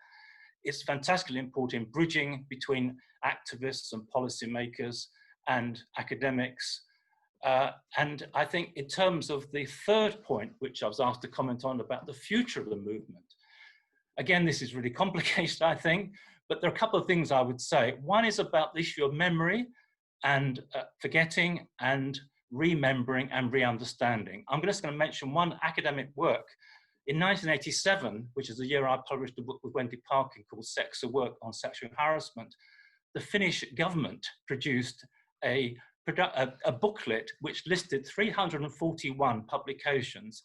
It's fantastically important in bridging between activists and policymakers and academics. And I think in terms of the third point, which I was asked to comment on about the future of the movement, again, this is really complicated, I think, but there are a couple of things I would say. One is about the issue of memory and forgetting and remembering and re-understanding. I'm just going to mention one academic work. In 1987, which is the year I published a book with Wendy Parkin called Sex, a Work on Sexual Harassment, the Finnish government produced a booklet which listed 341 publications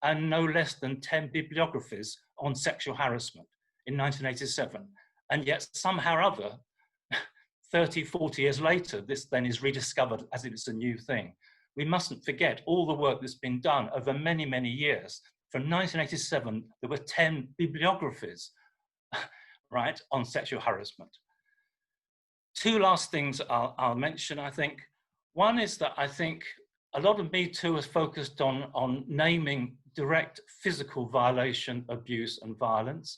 and no less than 10 bibliographies on sexual harassment in 1987. And yet somehow or other, 30, 40 years later, this then is rediscovered as if it's a new thing. We mustn't forget all the work that's been done over many, many years. From 1987, there were 10 bibliographies, right, on sexual harassment. Two last things I'll mention, I think. One is that I think a lot of Me Too is focused on naming direct physical violation, abuse, and violence.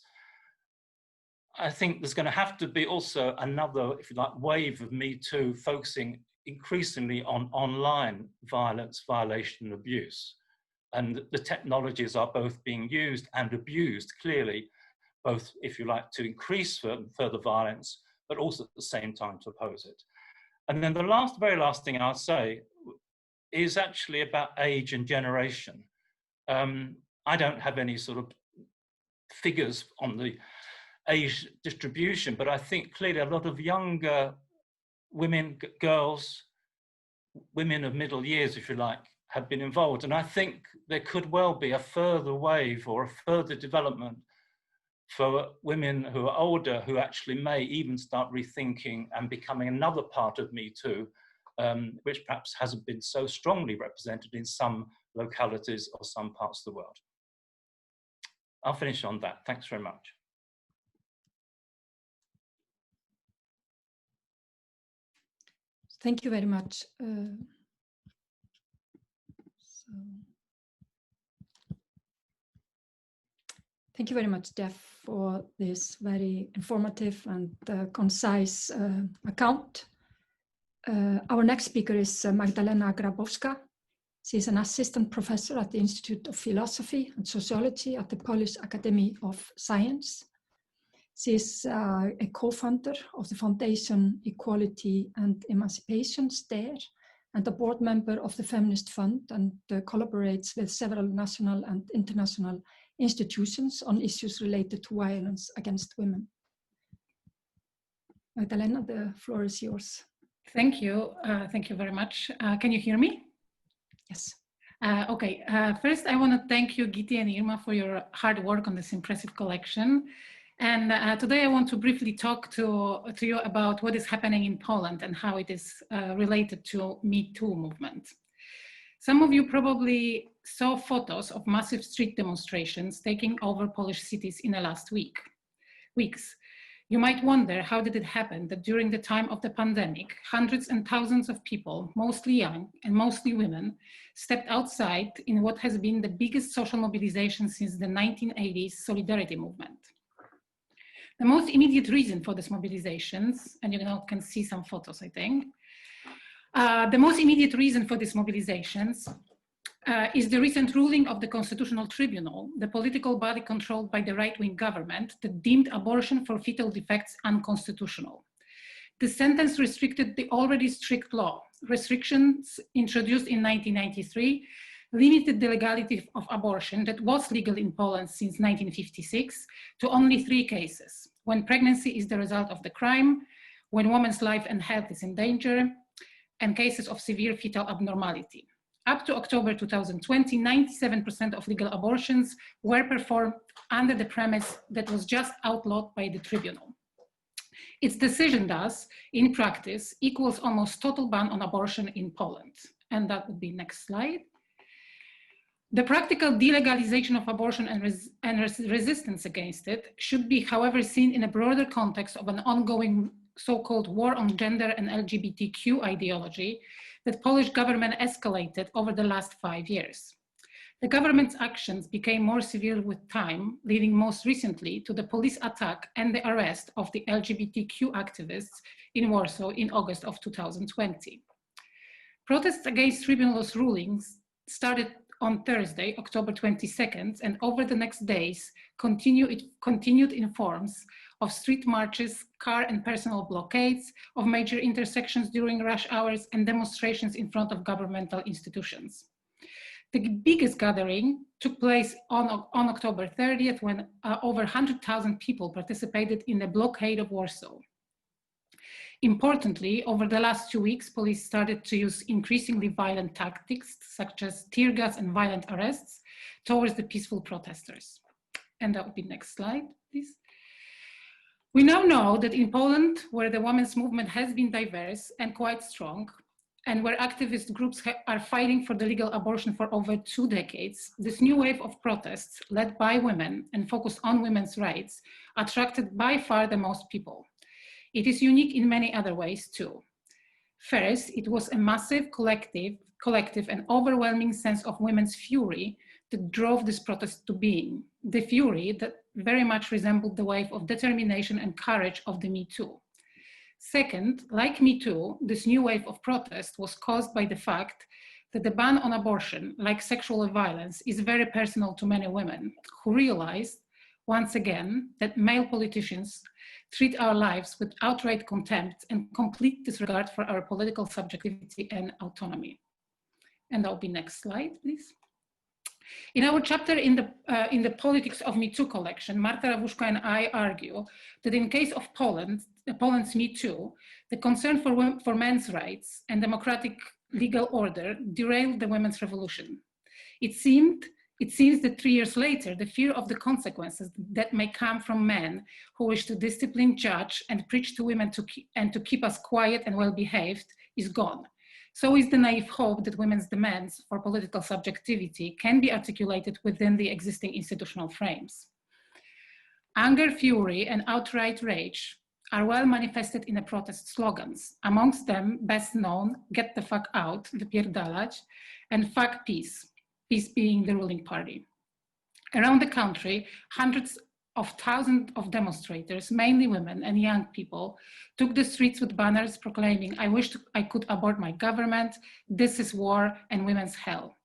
I think there's going to have to be also another, if you like, wave of Me Too focusing increasingly on online violence, violation, and abuse. And the technologies are both being used and abused, clearly, both, if you like, to increase further violence, but also at the same time to oppose it. And then the very last thing I'll say is actually about age and generation. I don't have any sort of figures on the age distribution, but I think clearly a lot of younger women, girls, women of middle years, if you like, have been involved. And I think there could well be a further wave or a further development for women who are older, who actually may even start rethinking and becoming another part of Me Too, which perhaps hasn't been so strongly represented in some localities or some parts of the world. I'll finish on that. Thanks very much. Thank you very much. Thank you very much, Jeff, for this very informative and concise account. Our next speaker is Magdalena Grabowska. She is an assistant professor at the Institute of Philosophy and Sociology at the Polish Academy of Science. She is a co-founder of the Foundation Equality and Emancipation, STARE, and a board member of the Feminist Fund, and collaborates with several national and international institutions on issues related to violence against women. Magdalena, the floor is yours. Thank you. Thank you very much. Can you hear me? Yes. Okay. First, I want to thank you, Giti and Irma, for your hard work on this impressive collection. And today I want to briefly talk to you about what is happening in Poland and how it is related to Me Too movement. Some of you probably saw photos of massive street demonstrations taking over Polish cities in the last weeks. You might wonder, how did it happen that during the time of the pandemic, hundreds and thousands of people, mostly young and mostly women, stepped outside in what has been the biggest social mobilization since the 1980s Solidarity movement. The most immediate reason for these mobilizations, and you can see some photos, I think, the most immediate reason for these mobilizations is the recent ruling of the Constitutional Tribunal, the political body controlled by the right-wing government that deemed abortion for fetal defects unconstitutional. The sentence restricted the already strict law. Restrictions introduced in 1993 limited the legality of abortion that was legal in Poland since 1956 to only 3 cases: when pregnancy is the result of the crime, when woman's life and health is in danger, and cases of severe fetal abnormality. Up to October 2020, 97% of legal abortions were performed under the premise that was just outlawed by the tribunal. Its decision thus, in practice, equals almost total ban on abortion in Poland. And that would be next slide. The practical delegalization of abortion and resistance against it should be, however, seen in a broader context of an ongoing so-called war on gender and LGBTQ ideology that Polish government escalated over the last 5 years. The government's actions became more severe with time, leading most recently to the police attack and the arrest of the LGBTQ activists in Warsaw in August of 2020. Protests against tribunal's rulings started on Thursday, October 22nd, and over the next days continued in forms of street marches, car and personal blockades of major intersections during rush hours, and demonstrations in front of governmental institutions. The biggest gathering took place on October 30th, when over 100,000 people participated in the blockade of Warsaw. Importantly, over the last 2 weeks, police started to use increasingly violent tactics, such as tear gas and violent arrests, towards the peaceful protesters. And that would be next slide, please. We now know that in Poland, where the women's movement has been diverse and quite strong, and where activist groups are fighting for the legal abortion for over 2 decades, this new wave of protests led by women and focused on women's rights attracted by far the most people. It is unique in many other ways too. First, it was a massive collective and overwhelming sense of women's fury that drove this protest to being, the fury that very much resembled the wave of determination and courage of the Me Too. Second, like Me Too, this new wave of protest was caused by the fact that the ban on abortion, like sexual violence, is very personal to many women who realized, once again, that male politicians treat our lives with outright contempt and complete disregard for our political subjectivity and autonomy. And that'll be next slide, please. In our chapter in the Politics of Me Too collection, Marta Rawuszko and I argue that in case of Poland's Me Too, the concern for men's rights and democratic legal order derailed the women's revolution. It seems that 3 years later, the fear of the consequences that may come from men who wish to discipline, judge, and preach to women to keep us quiet and well-behaved is gone. So is the naive hope that women's demands for political subjectivity can be articulated within the existing institutional frames. Anger, fury, and outright rage are well manifested in the protest slogans, amongst them best known, "Get the fuck out," wypierdalać, and "Fuck peace," peace being the ruling party. Around the country, hundreds of thousands of demonstrators, mainly women and young people, took the streets with banners proclaiming, "I wish I could abort my government, this is war and women's hell."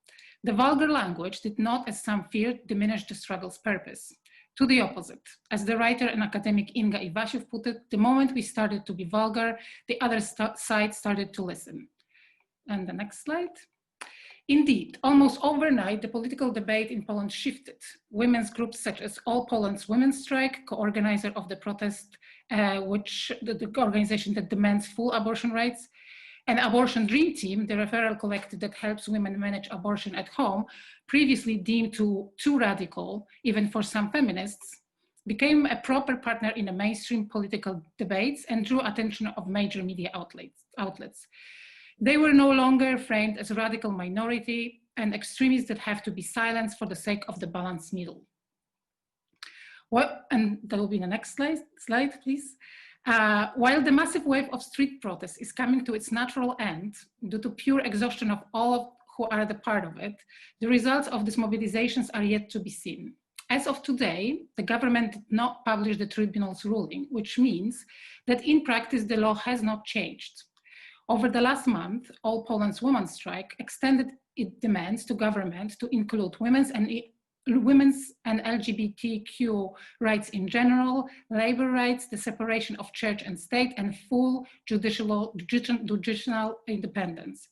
The vulgar language did not, as some feared, diminish the struggle's purpose. To the opposite. As the writer and academic Inga Iwasiów put it, the moment we started to be vulgar, the other side started to listen. And the next slide. Indeed, almost overnight, the political debate in Poland shifted. Women's groups such as All Poland's Women's Strike, co-organizer of the protest, the organization that demands full abortion rights, and Abortion Dream Team, the referral collective that helps women manage abortion at home, previously deemed too radical, even for some feminists, became a proper partner in the mainstream political debates and drew attention of major media outlets. They were no longer framed as a radical minority and extremists that have to be silenced for the sake of the balanced middle. And that will be the next slide, please. While the massive wave of street protests is coming to its natural end due to pure exhaustion of all who are the part of it, the results of these mobilizations are yet to be seen. As of today, the government did not publish the tribunal's ruling, which means that in practice, the law has not changed. Over the last month, All Poland's Women's Strike extended its demands to government to include women's and LGBTQ rights in general, labor rights, the separation of church and state, and full judicial independence.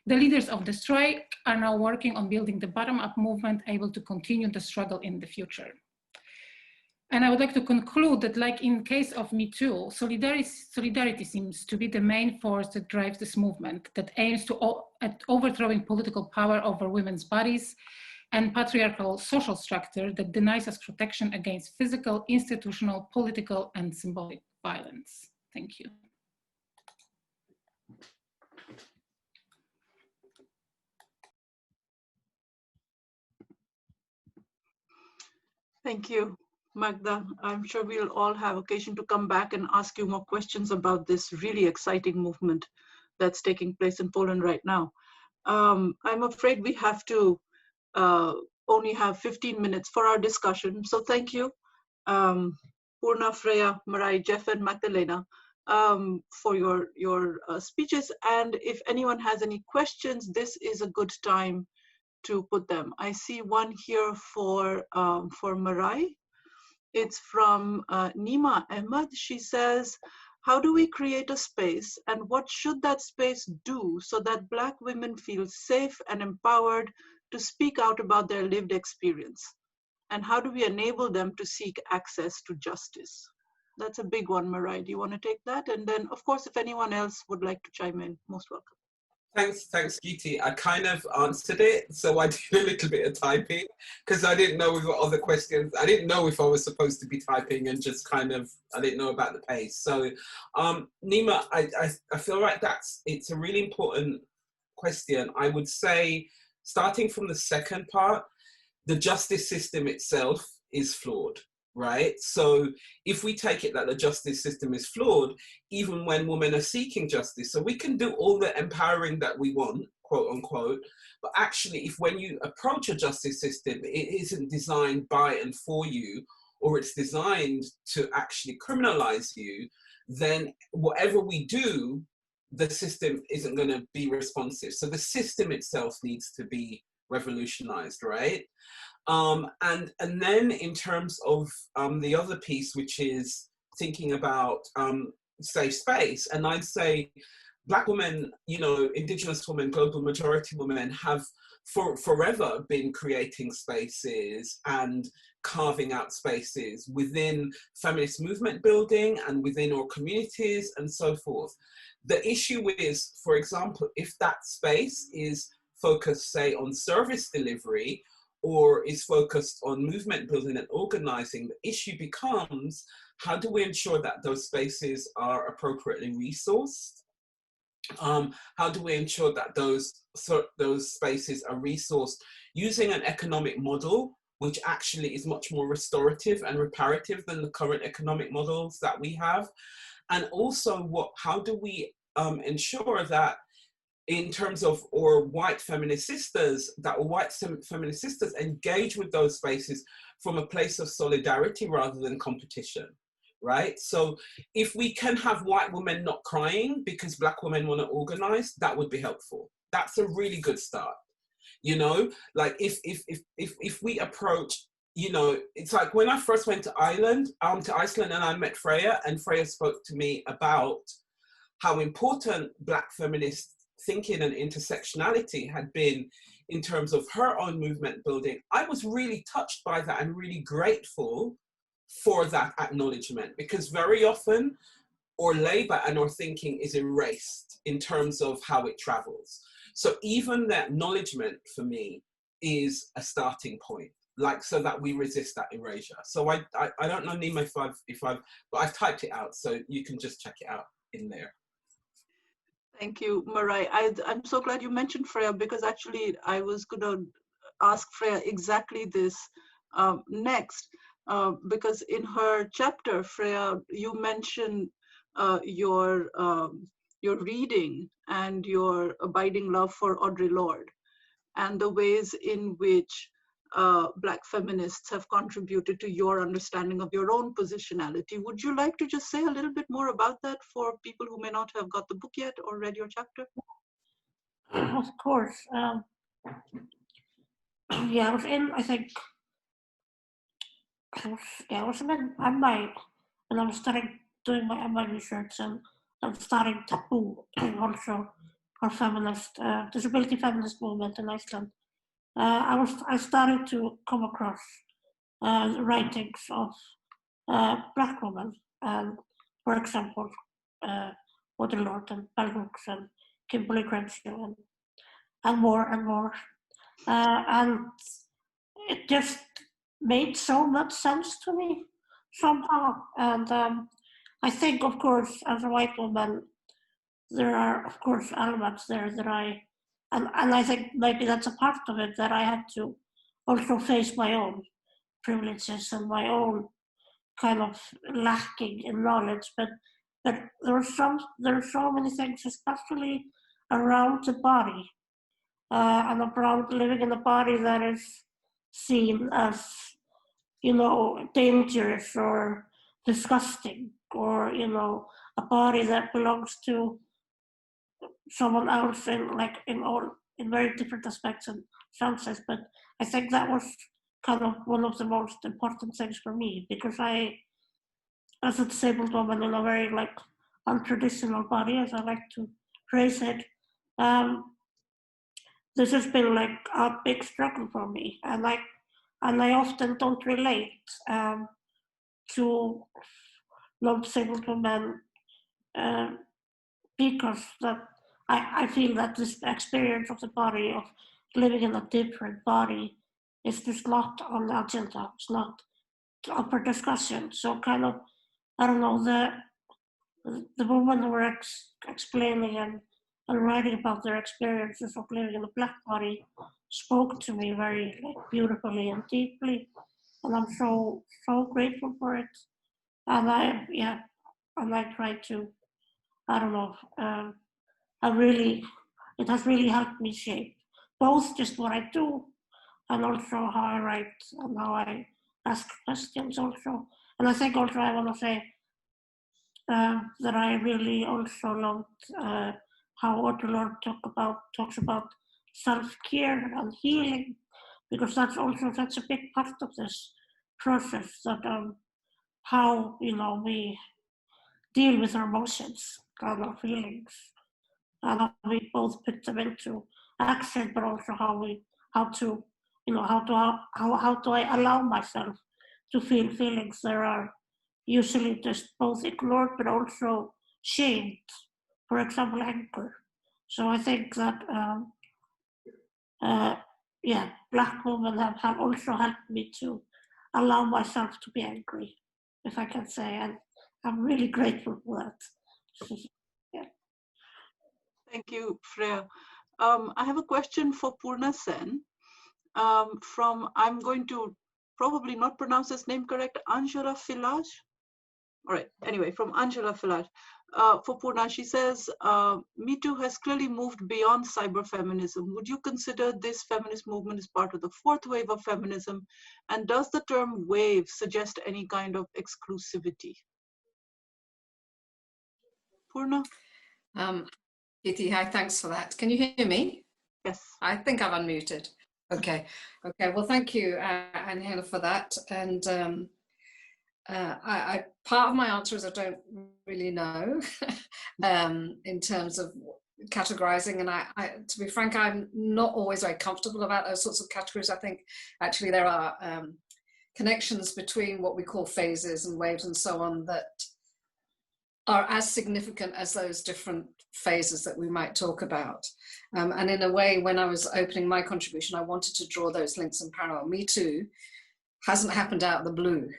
The leaders of the strike are now working on building the bottom-up movement able to continue the struggle in the future. And I would like to conclude that, like in case of Me Too, solidarity seems to be the main force that drives this movement, that aims at overthrowing political power over women's bodies and patriarchal social structure that denies us protection against physical, institutional, political, and symbolic violence. Thank you. Thank you, Magda. I'm sure we'll all have occasion to come back and ask you more questions about this really exciting movement that's taking place in Poland right now. I'm afraid we have to only have 15 minutes for our discussion. So thank you, Purna, Freyja, Marai, Jeff, and Magdalena, for your speeches. And if anyone has any questions, this is a good time to put them. I see one here for Marai. It's from Nima Ahmed. She says, how do we create a space and what should that space do so that Black women feel safe and empowered to speak out about their lived experience? And how do we enable them to seek access to justice? That's a big one, Marai. Do you want to take that? And then, of course, if anyone else would like to chime in, most welcome. Thanks, Giti. I kind of answered it, so I did a little bit of typing because I didn't know we've got other questions. I didn't know if I was supposed to be typing and just kind of, I didn't know about the pace. So, Nima, I feel like it's a really important question. I would say, starting from the second part, the justice system itself is flawed. Right? So if we take it that the justice system is flawed, even when women are seeking justice, so we can do all the empowering that we want, quote unquote, but actually if when you approach a justice system, it isn't designed by and for you, or it's designed to actually criminalize you, then whatever we do, the system isn't going to be responsive. So the system itself needs to be revolutionized, right? And then in terms of the other piece, which is thinking about safe space, and I'd say Black women, you know, Indigenous women, global majority women have forever been creating spaces and carving out spaces within feminist movement building and within our communities and so forth. The issue is, for example, if that space is focused, say, on service delivery, or is focused on movement building and organizing, the issue becomes, how do we ensure that those spaces are appropriately resourced? How do we ensure that those spaces are resourced using an economic model which actually is much more restorative and reparative than the current economic models that we have? And also, how do we ensure that in terms of our white feminist sisters, that white feminist sisters engage with those spaces from a place of solidarity rather than competition, right? So if we can have white women not crying because Black women want to organize, that would be helpful. That's a really good start. You know, like if we approach, you know, it's like when I first went to Iceland and I met Freyja, and Freyja spoke to me about how important Black feminist thinking and intersectionality had been in terms of her own movement building. I was really touched by that and really grateful for that acknowledgement, because very often our labor and our thinking is erased in terms of how it travels. So even that acknowledgement for me is a starting point, like, so that we resist that erasure. So I don't know, Nima, but I've typed it out, so you can just check it out in there. Thank you, Marai. I'm so glad you mentioned Freyja, because actually I was going to ask Freyja exactly this next, because in her chapter, Freyja, you mentioned your reading and your abiding love for Audre Lorde and the ways in which Black feminists have contributed to your understanding of your own positionality. Would you like to just say a little bit more about that for people who may not have got the book yet or read your chapter? Of course. Yeah, I was in, I think, I was in MI, and I was doing my MI research, and I was studying Taboo, also for feminist, disability feminist movement in Iceland. I started to come across writings of Black women, for example, Audre Lorde and Bell Hooks and Kimberly Crenshaw and more and more. And it just made so much sense to me somehow. And I think, of course, as a white woman, there are, of course, elements there that and I think maybe that's a part of it, that I had to also face my own privileges and my own kind of lacking in knowledge. But there are so many things, especially around the body, and around living in a body that is seen as, you know, dangerous or disgusting, or, you know, a body that belongs to someone else in very different aspects and senses. But I think that was kind of one of the most important things for me, because I, as a disabled woman in a very like untraditional body, as I like to phrase it, this has been like a big struggle for me, and I often don't relate to non-disabled women because that I feel that this experience of the body, of living in a different body, is just not on the agenda. It's not up for discussion. So kind of, I don't know, the women who were explaining and writing about their experiences of living in a Black body spoke to me very beautifully and deeply, and I'm so grateful for it. And I try to, I don't know, it has really helped me shape both just what I do and also how I write and how I ask questions also. And I think also I want to say that I really also loved how Otterlord talks about self-care and healing, because that's also such a big part of this process, that how, you know, we deal with our emotions and our feelings, and how we both put them into action, but also how do I allow myself to feel feelings that are usually just both ignored but also shamed. For example, anger. So I think that Black women have also helped me to allow myself to be angry, if I can say, and I'm really grateful for that. Yeah. Thank you, Freyja. I have a question for Purna Sen from, I'm going to probably not pronounce his name correct, Angela Filaj. All right, anyway, from Angela Filaj. For Purna, she says, Me Too has clearly moved beyond cyberfeminism. Would you consider this feminist movement as part of the fourth wave of feminism? And does the term wave suggest any kind of exclusivity? Purna? Giti, hi, thanks for that. Can you hear me? Yes. I think I've unmuted. Okay, well, thank you, Angela, for that. And part of my answer is I don't really know in terms of categorizing, and I, to be frank, I'm not always very comfortable about those sorts of categories. I think actually there are connections between what we call phases and waves and so on that are as significant as those different phases that we might talk about. And in a way, when I was opening my contribution, I wanted to draw those links in parallel. Me Too hasn't happened out of the blue.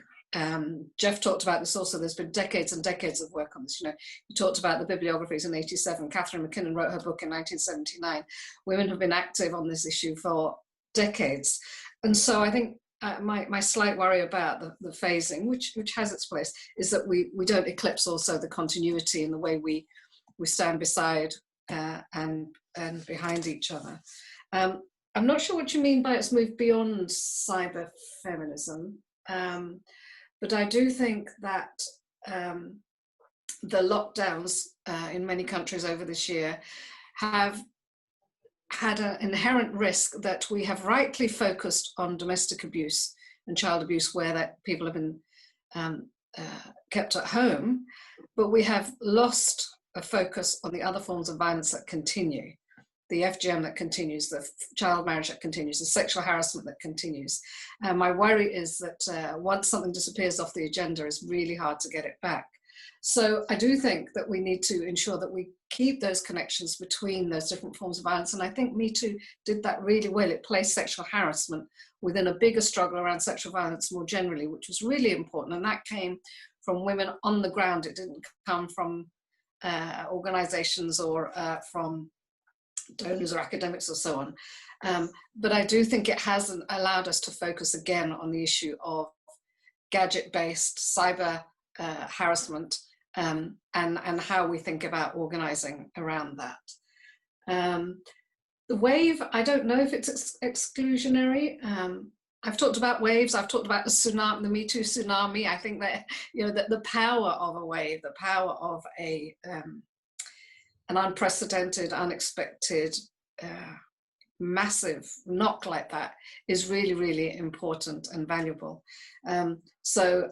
Jeff talked about this also. There's been decades and decades of work on this. You know, he talked about the bibliographies in '87. Catherine McKinnon wrote her book in 1979. Women have been active on this issue for decades. And so I think my slight worry about the phasing, which has its place, is that we don't eclipse also the continuity in the way we stand beside and behind each other. I'm not sure what you mean by it's moved beyond cyber feminism. But I do think that the lockdowns in many countries over this year have had an inherent risk that we have rightly focused on domestic abuse and child abuse where that people have been kept at home, but we have lost a focus on the other forms of violence that continue. The FGM that continues, the child marriage that continues, the sexual harassment that continues. My worry is that once something disappears off the agenda, it's really hard to get it back. So I do think that we need to ensure that we keep those connections between those different forms of violence. And I think Me Too did that really well. It placed sexual harassment within a bigger struggle around sexual violence more generally, which was really important. And that came from women on the ground. It didn't come from organizations or from donors or academics or so on. But I do think it has allowed us to focus again on the issue of gadget-based cyber harassment and how we think about organizing around that. The wave, I don't know if it's exclusionary. I've talked about waves, I've talked about the tsunami, the Me Too tsunami. I think that, you know, that the power of a wave, the power of an unprecedented, unexpected, massive knock like that is really, really important and valuable. So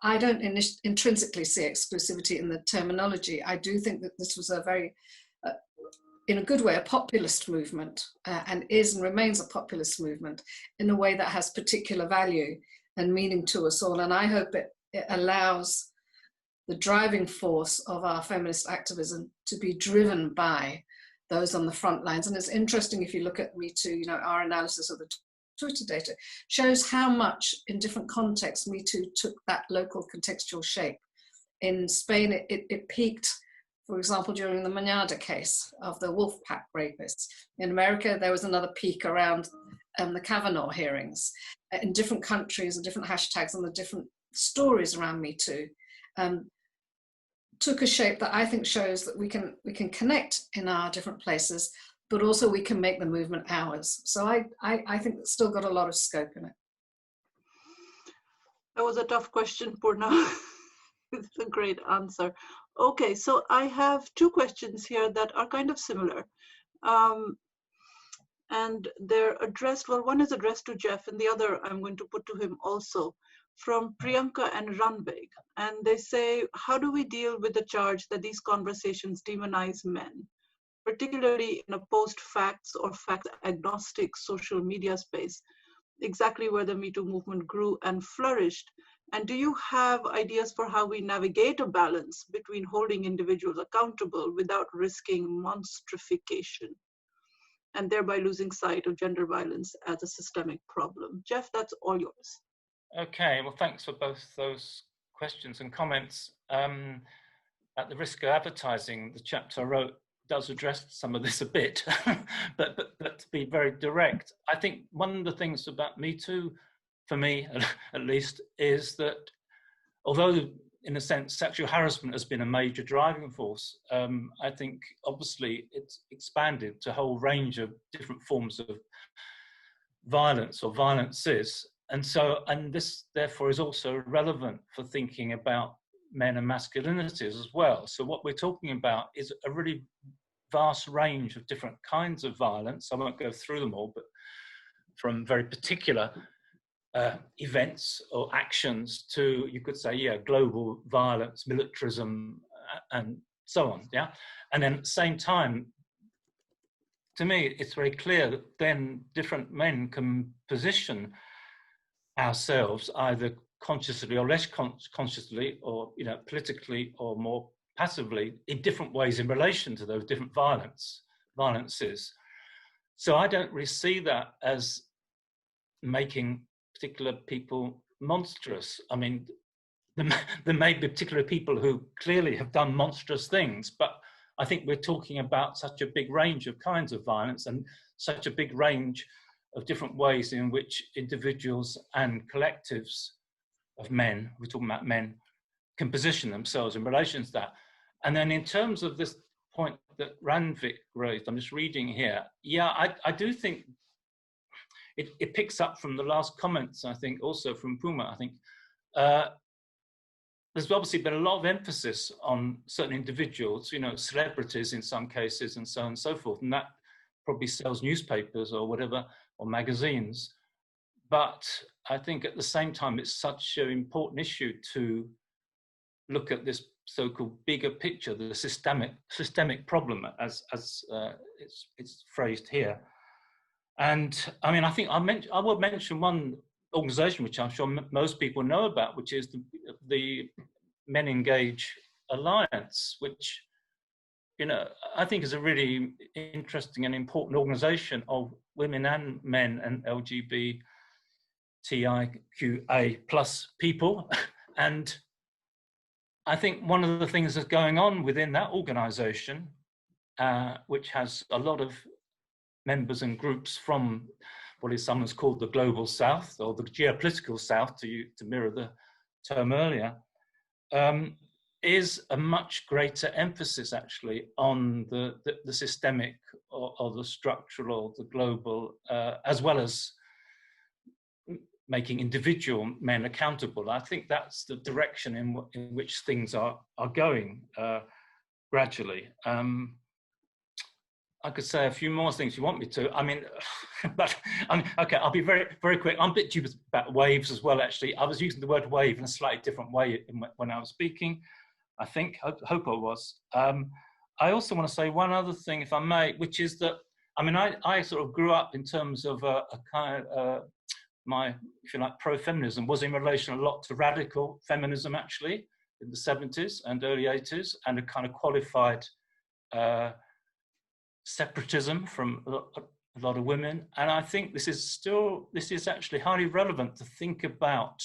I don't intrinsically see exclusivity in the terminology. I do think that this was a very, in a good way, a populist movement, and is and remains a populist movement in a way that has particular value and meaning to us all. And I hope it allows the driving force of our feminist activism to be driven by those on the front lines. And it's interesting, if you look at Me Too, you know, our analysis of the Twitter data shows how much in different contexts Me Too took that local contextual shape. In Spain, it peaked, for example, during the Manada case of the Wolfpack rapists. In America, there was another peak around the Kavanaugh hearings. In different countries and different hashtags and the different stories around Me Too took a shape that I think shows that we can connect in our different places, but also we can make the movement ours. So I think it's still got a lot of scope in it. That was a tough question, Purna. It's a great answer. Okay, so I have two questions here that are kind of similar. And they're addressed, well, one is addressed to Jeff and the other I'm going to put to him also, from Priyanka and Ranbeg. And they say, how do we deal with the charge that these conversations demonize men, particularly in a post-facts or fact-agnostic social media space, exactly where the Me Too movement grew and flourished? And do you have ideas for how we navigate a balance between holding individuals accountable without risking monstrification and thereby losing sight of gender violence as a systemic problem? Jeff, that's all yours. Okay, well, thanks for both those questions and comments. At the risk of advertising, the chapter I wrote does address some of this a bit, but to be very direct, I think one of the things about Me Too, for me at least, is that although in a sense sexual harassment has been a major driving force, I think obviously it's expanded to a whole range of different forms of violence or violences. And this therefore is also relevant for thinking about men and masculinities as well. So what we're talking about is a really vast range of different kinds of violence. I won't go through them all, but from very particular events or actions to, you could say, yeah, global violence, militarism, and so on, yeah? And then at the same time, to me, it's very clear that then different men can position ourselves either consciously or less consciously, or, you know, politically or more passively, in different ways in relation to those different violences. So I don't really see that as making particular people monstrous. I mean, there may be particular people who clearly have done monstrous things, but I think we're talking about such a big range of kinds of violence and such a big range of different ways in which individuals and collectives of men, we're talking about men, can position themselves in relation to that. And then in terms of this point that Ranvik raised, I'm just reading here, yeah, I do think it picks up from the last comments, I think, also from Puma, I think. There's obviously been a lot of emphasis on certain individuals, you know, celebrities in some cases and so on and so forth, and that probably sells newspapers or whatever, or magazines. But I think at the same time, it's such an important issue to look at this so-called bigger picture, the systemic problem, as it's phrased here. And I mean, I think I would mention one organization which I'm sure most people know about, which is the Men Engage Alliance, which, you know, I think is a really interesting and important organization of women and men and LGBTIQA plus people. And I think one of the things that's going on within that organization, which has a lot of members and groups from what is sometimes called the global south or the geopolitical south, to mirror the term earlier, is a much greater emphasis actually on the systemic or the structural or the global, as well as making individual men accountable. I think that's the direction in which things are going gradually. I could say a few more things you want me to. I mean, but okay, I'll be very, very quick. I'm a bit dubious about waves as well, actually. I was using the word wave in a slightly different way when I was speaking. I think, hope I was. I also want to say one other thing, if I may, which is that, I mean, I sort of grew up in terms of a kind of, my, if you like, pro-feminism was in relation a lot to radical feminism, actually, in the 70s and early 80s, and a kind of qualified separatism from a lot of women. And I think this is actually highly relevant to think about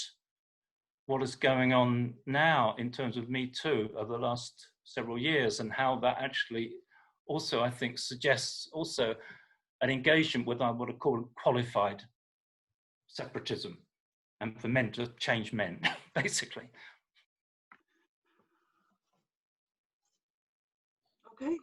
what is going on now in terms of Me Too over the last several years, and how that actually also, I think, suggests also an engagement with what I call qualified separatism, and for men to change men, basically. Okay.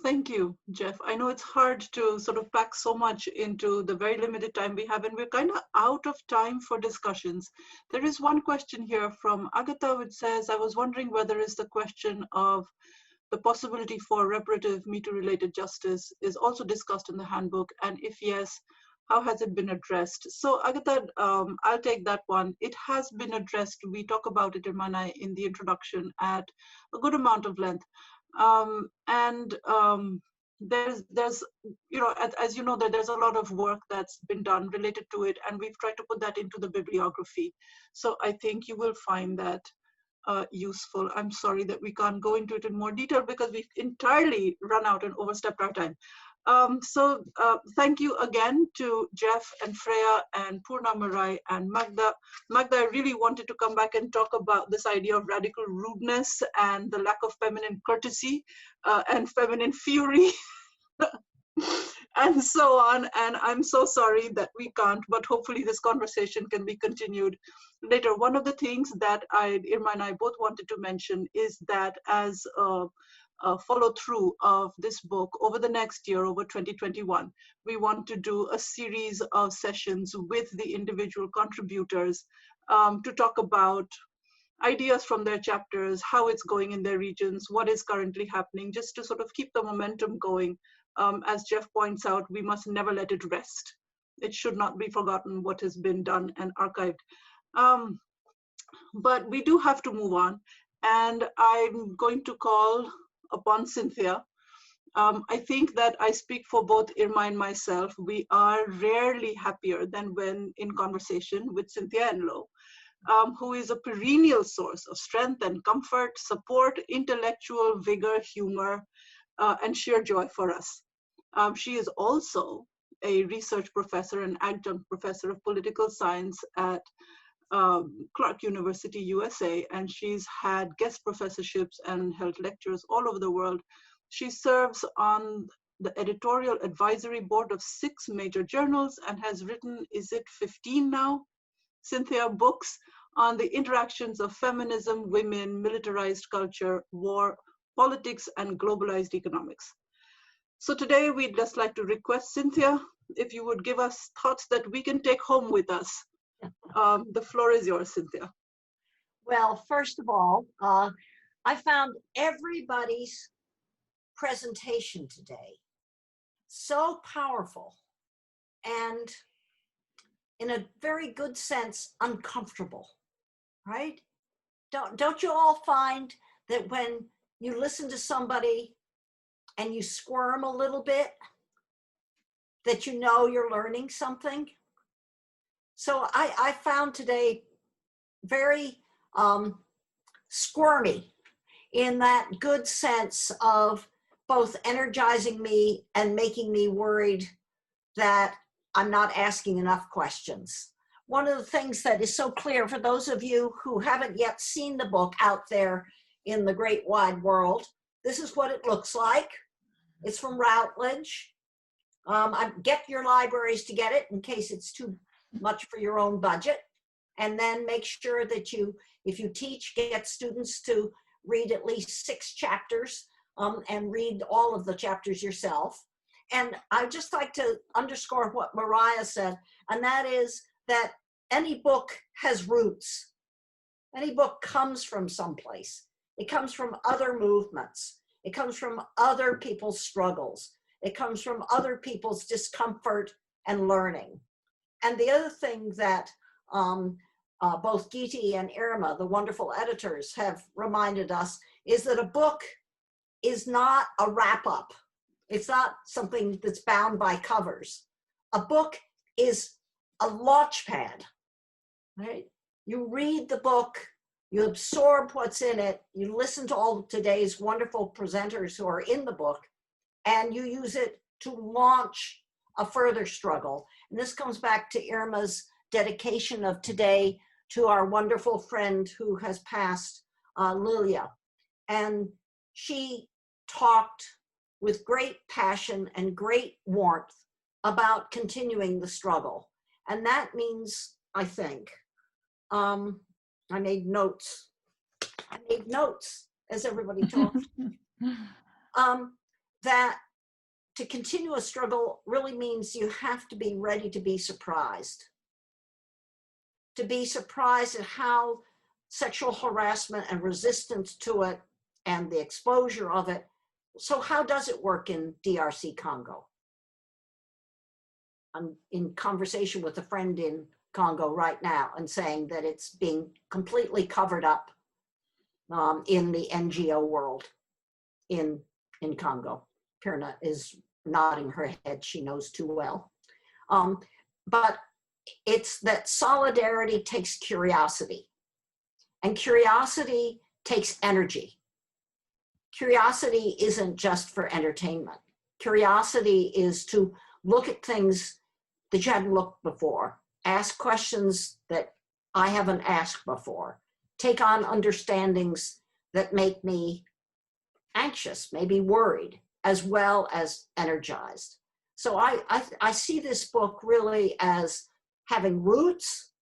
Thank you, Jeff. I know it's hard to sort of pack so much into the very limited time we have, and we're kind of out of time for discussions. There is one question here from Agatha, which says, I was wondering whether is the question of the possibility for reparative Me Too related justice is also discussed in the handbook, and if yes, how has it been addressed? So Agatha, I'll take that one. It has been addressed. We talk about it, Irma and I, in the introduction at a good amount of length. There's you know, as you know, that there's a lot of work that's been done related to it, and we've tried to put that into the bibliography. So I think you will find that useful. I'm sorry that we can't go into it in more detail because we've entirely run out and overstepped our time. Thank you again to Jeff and Freyja and Purna, Marai and Magda. Magda, I really wanted to come back and talk about this idea of radical rudeness and the lack of feminine courtesy and feminine fury and so on. And I'm so sorry that we can't, but hopefully this conversation can be continued later. One of the things that Irma and I both wanted to mention is that as follow through of this book over the next year, over 2021, we want to do a series of sessions with the individual contributors to talk about ideas from their chapters, how it's going in their regions, what is currently happening, just to sort of keep the momentum going. As Jeff points out, we must never let it rest. It should not be forgotten what has been done and archived. But we do have to move on, and I'm going to call upon Cynthia. I think that I speak for both Irma and myself. We are rarely happier than when in conversation with Cynthia Enloe, who is a perennial source of strength and comfort, support, intellectual vigor, humor, and sheer joy for us. She is also a research professor and adjunct professor of political science at Clark University, USA, and she's had guest professorships and held lectures all over the world. She serves on the editorial advisory board of 6 major journals and has written, is it 15 now, Cynthia, books on the interactions of feminism, women, militarized culture, war, politics, and globalized economics. So today we'd just like to request, Cynthia, if you would give us thoughts that we can take home with us. The floor is yours, Cynthia. Well, first of all, I found everybody's presentation today so powerful and, in a very good sense, uncomfortable, right? Don't you all find that when you listen to somebody and you squirm a little bit, that you know you're learning something? So I found today very squirmy, in that good sense of both energizing me and making me worried that I'm not asking enough questions. one of the things that is so clear for those of you who haven't yet seen the book out there in the great wide world, this is what it looks like. It's from Routledge. Get your libraries to get it in case it's too much for your own budget. And then make sure that you, if you teach, get students to read at least 6 chapters and read all of the chapters yourself. And I'd just like to underscore what Mariah said, and that is that any book has roots. Any book comes from someplace. It comes from other movements. It comes from other people's struggles. It comes from other people's discomfort and learning. And the other thing that both Giti and Irma, the wonderful editors, have reminded us is that a book is not a wrap-up. It's not something that's bound by covers. A book is a launch pad, right? You read the book, you absorb what's in it, you listen to all of today's wonderful presenters who are in the book, and you use it to launch a further struggle. And this comes back to Irma's dedication of today to our wonderful friend who has passed, Lilia. And she talked with great passion and great warmth about continuing the struggle. And that means, I think, I made notes as everybody talked, that to continue a struggle really means you have to be ready to be surprised. To be surprised at how sexual harassment and resistance to it and the exposure of it. So how does it work in DRC Congo? I'm in conversation with a friend in Congo right now and saying that it's being completely covered up in the NGO world in Congo. Purna is nodding her head, she knows too well. But it's that solidarity takes curiosity, and curiosity takes energy. Curiosity isn't just for entertainment. Curiosity is to look at things that you hadn't looked before, ask questions that I haven't asked before, take on understandings that make me anxious, maybe worried, as well as energized. So I see this book really as having roots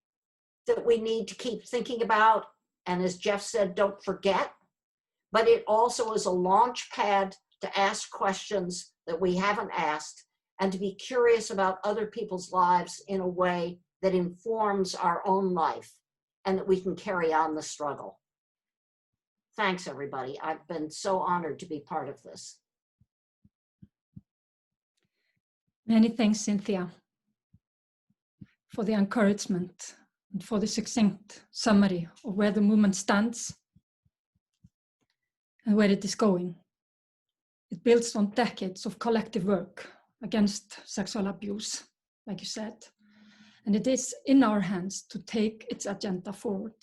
that we need to keep thinking about, and as Jeff said, don't forget, but it also is a launch pad to ask questions that we haven't asked and to be curious about other people's lives in a way that informs our own life and that we can carry on the struggle. Thanks, everybody. I've been so honored to be part of this. Many thanks, Cynthia, for the encouragement and for the succinct summary of where the movement stands and where it is going. It builds on decades of collective work against sexual abuse, like you said, and it is in our hands to take its agenda forward.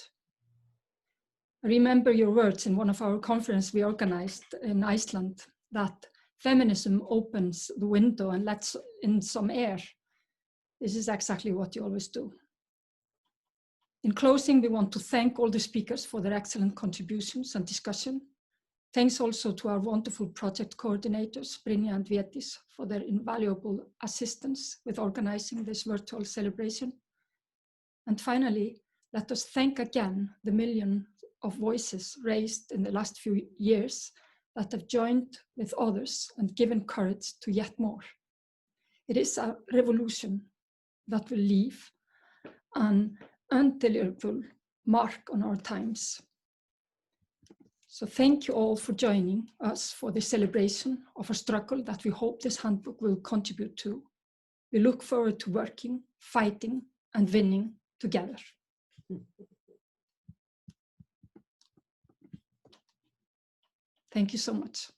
I remember your words in one of our conferences we organized in Iceland, that feminism opens the window and lets in some air. This is exactly what you always do. In closing, we want to thank all the speakers for their excellent contributions and discussion. Thanks also to our wonderful project coordinators, Brynja and Védis, for their invaluable assistance with organizing this virtual celebration. And finally, let us thank again the million of voices raised in the last few years that have joined with others and given courage to yet more. It is a revolution that will leave an indelible mark on our times. So thank you all for joining us for the celebration of a struggle that we hope this handbook will contribute to. We look forward to working, fighting, and winning together. Thank you so much.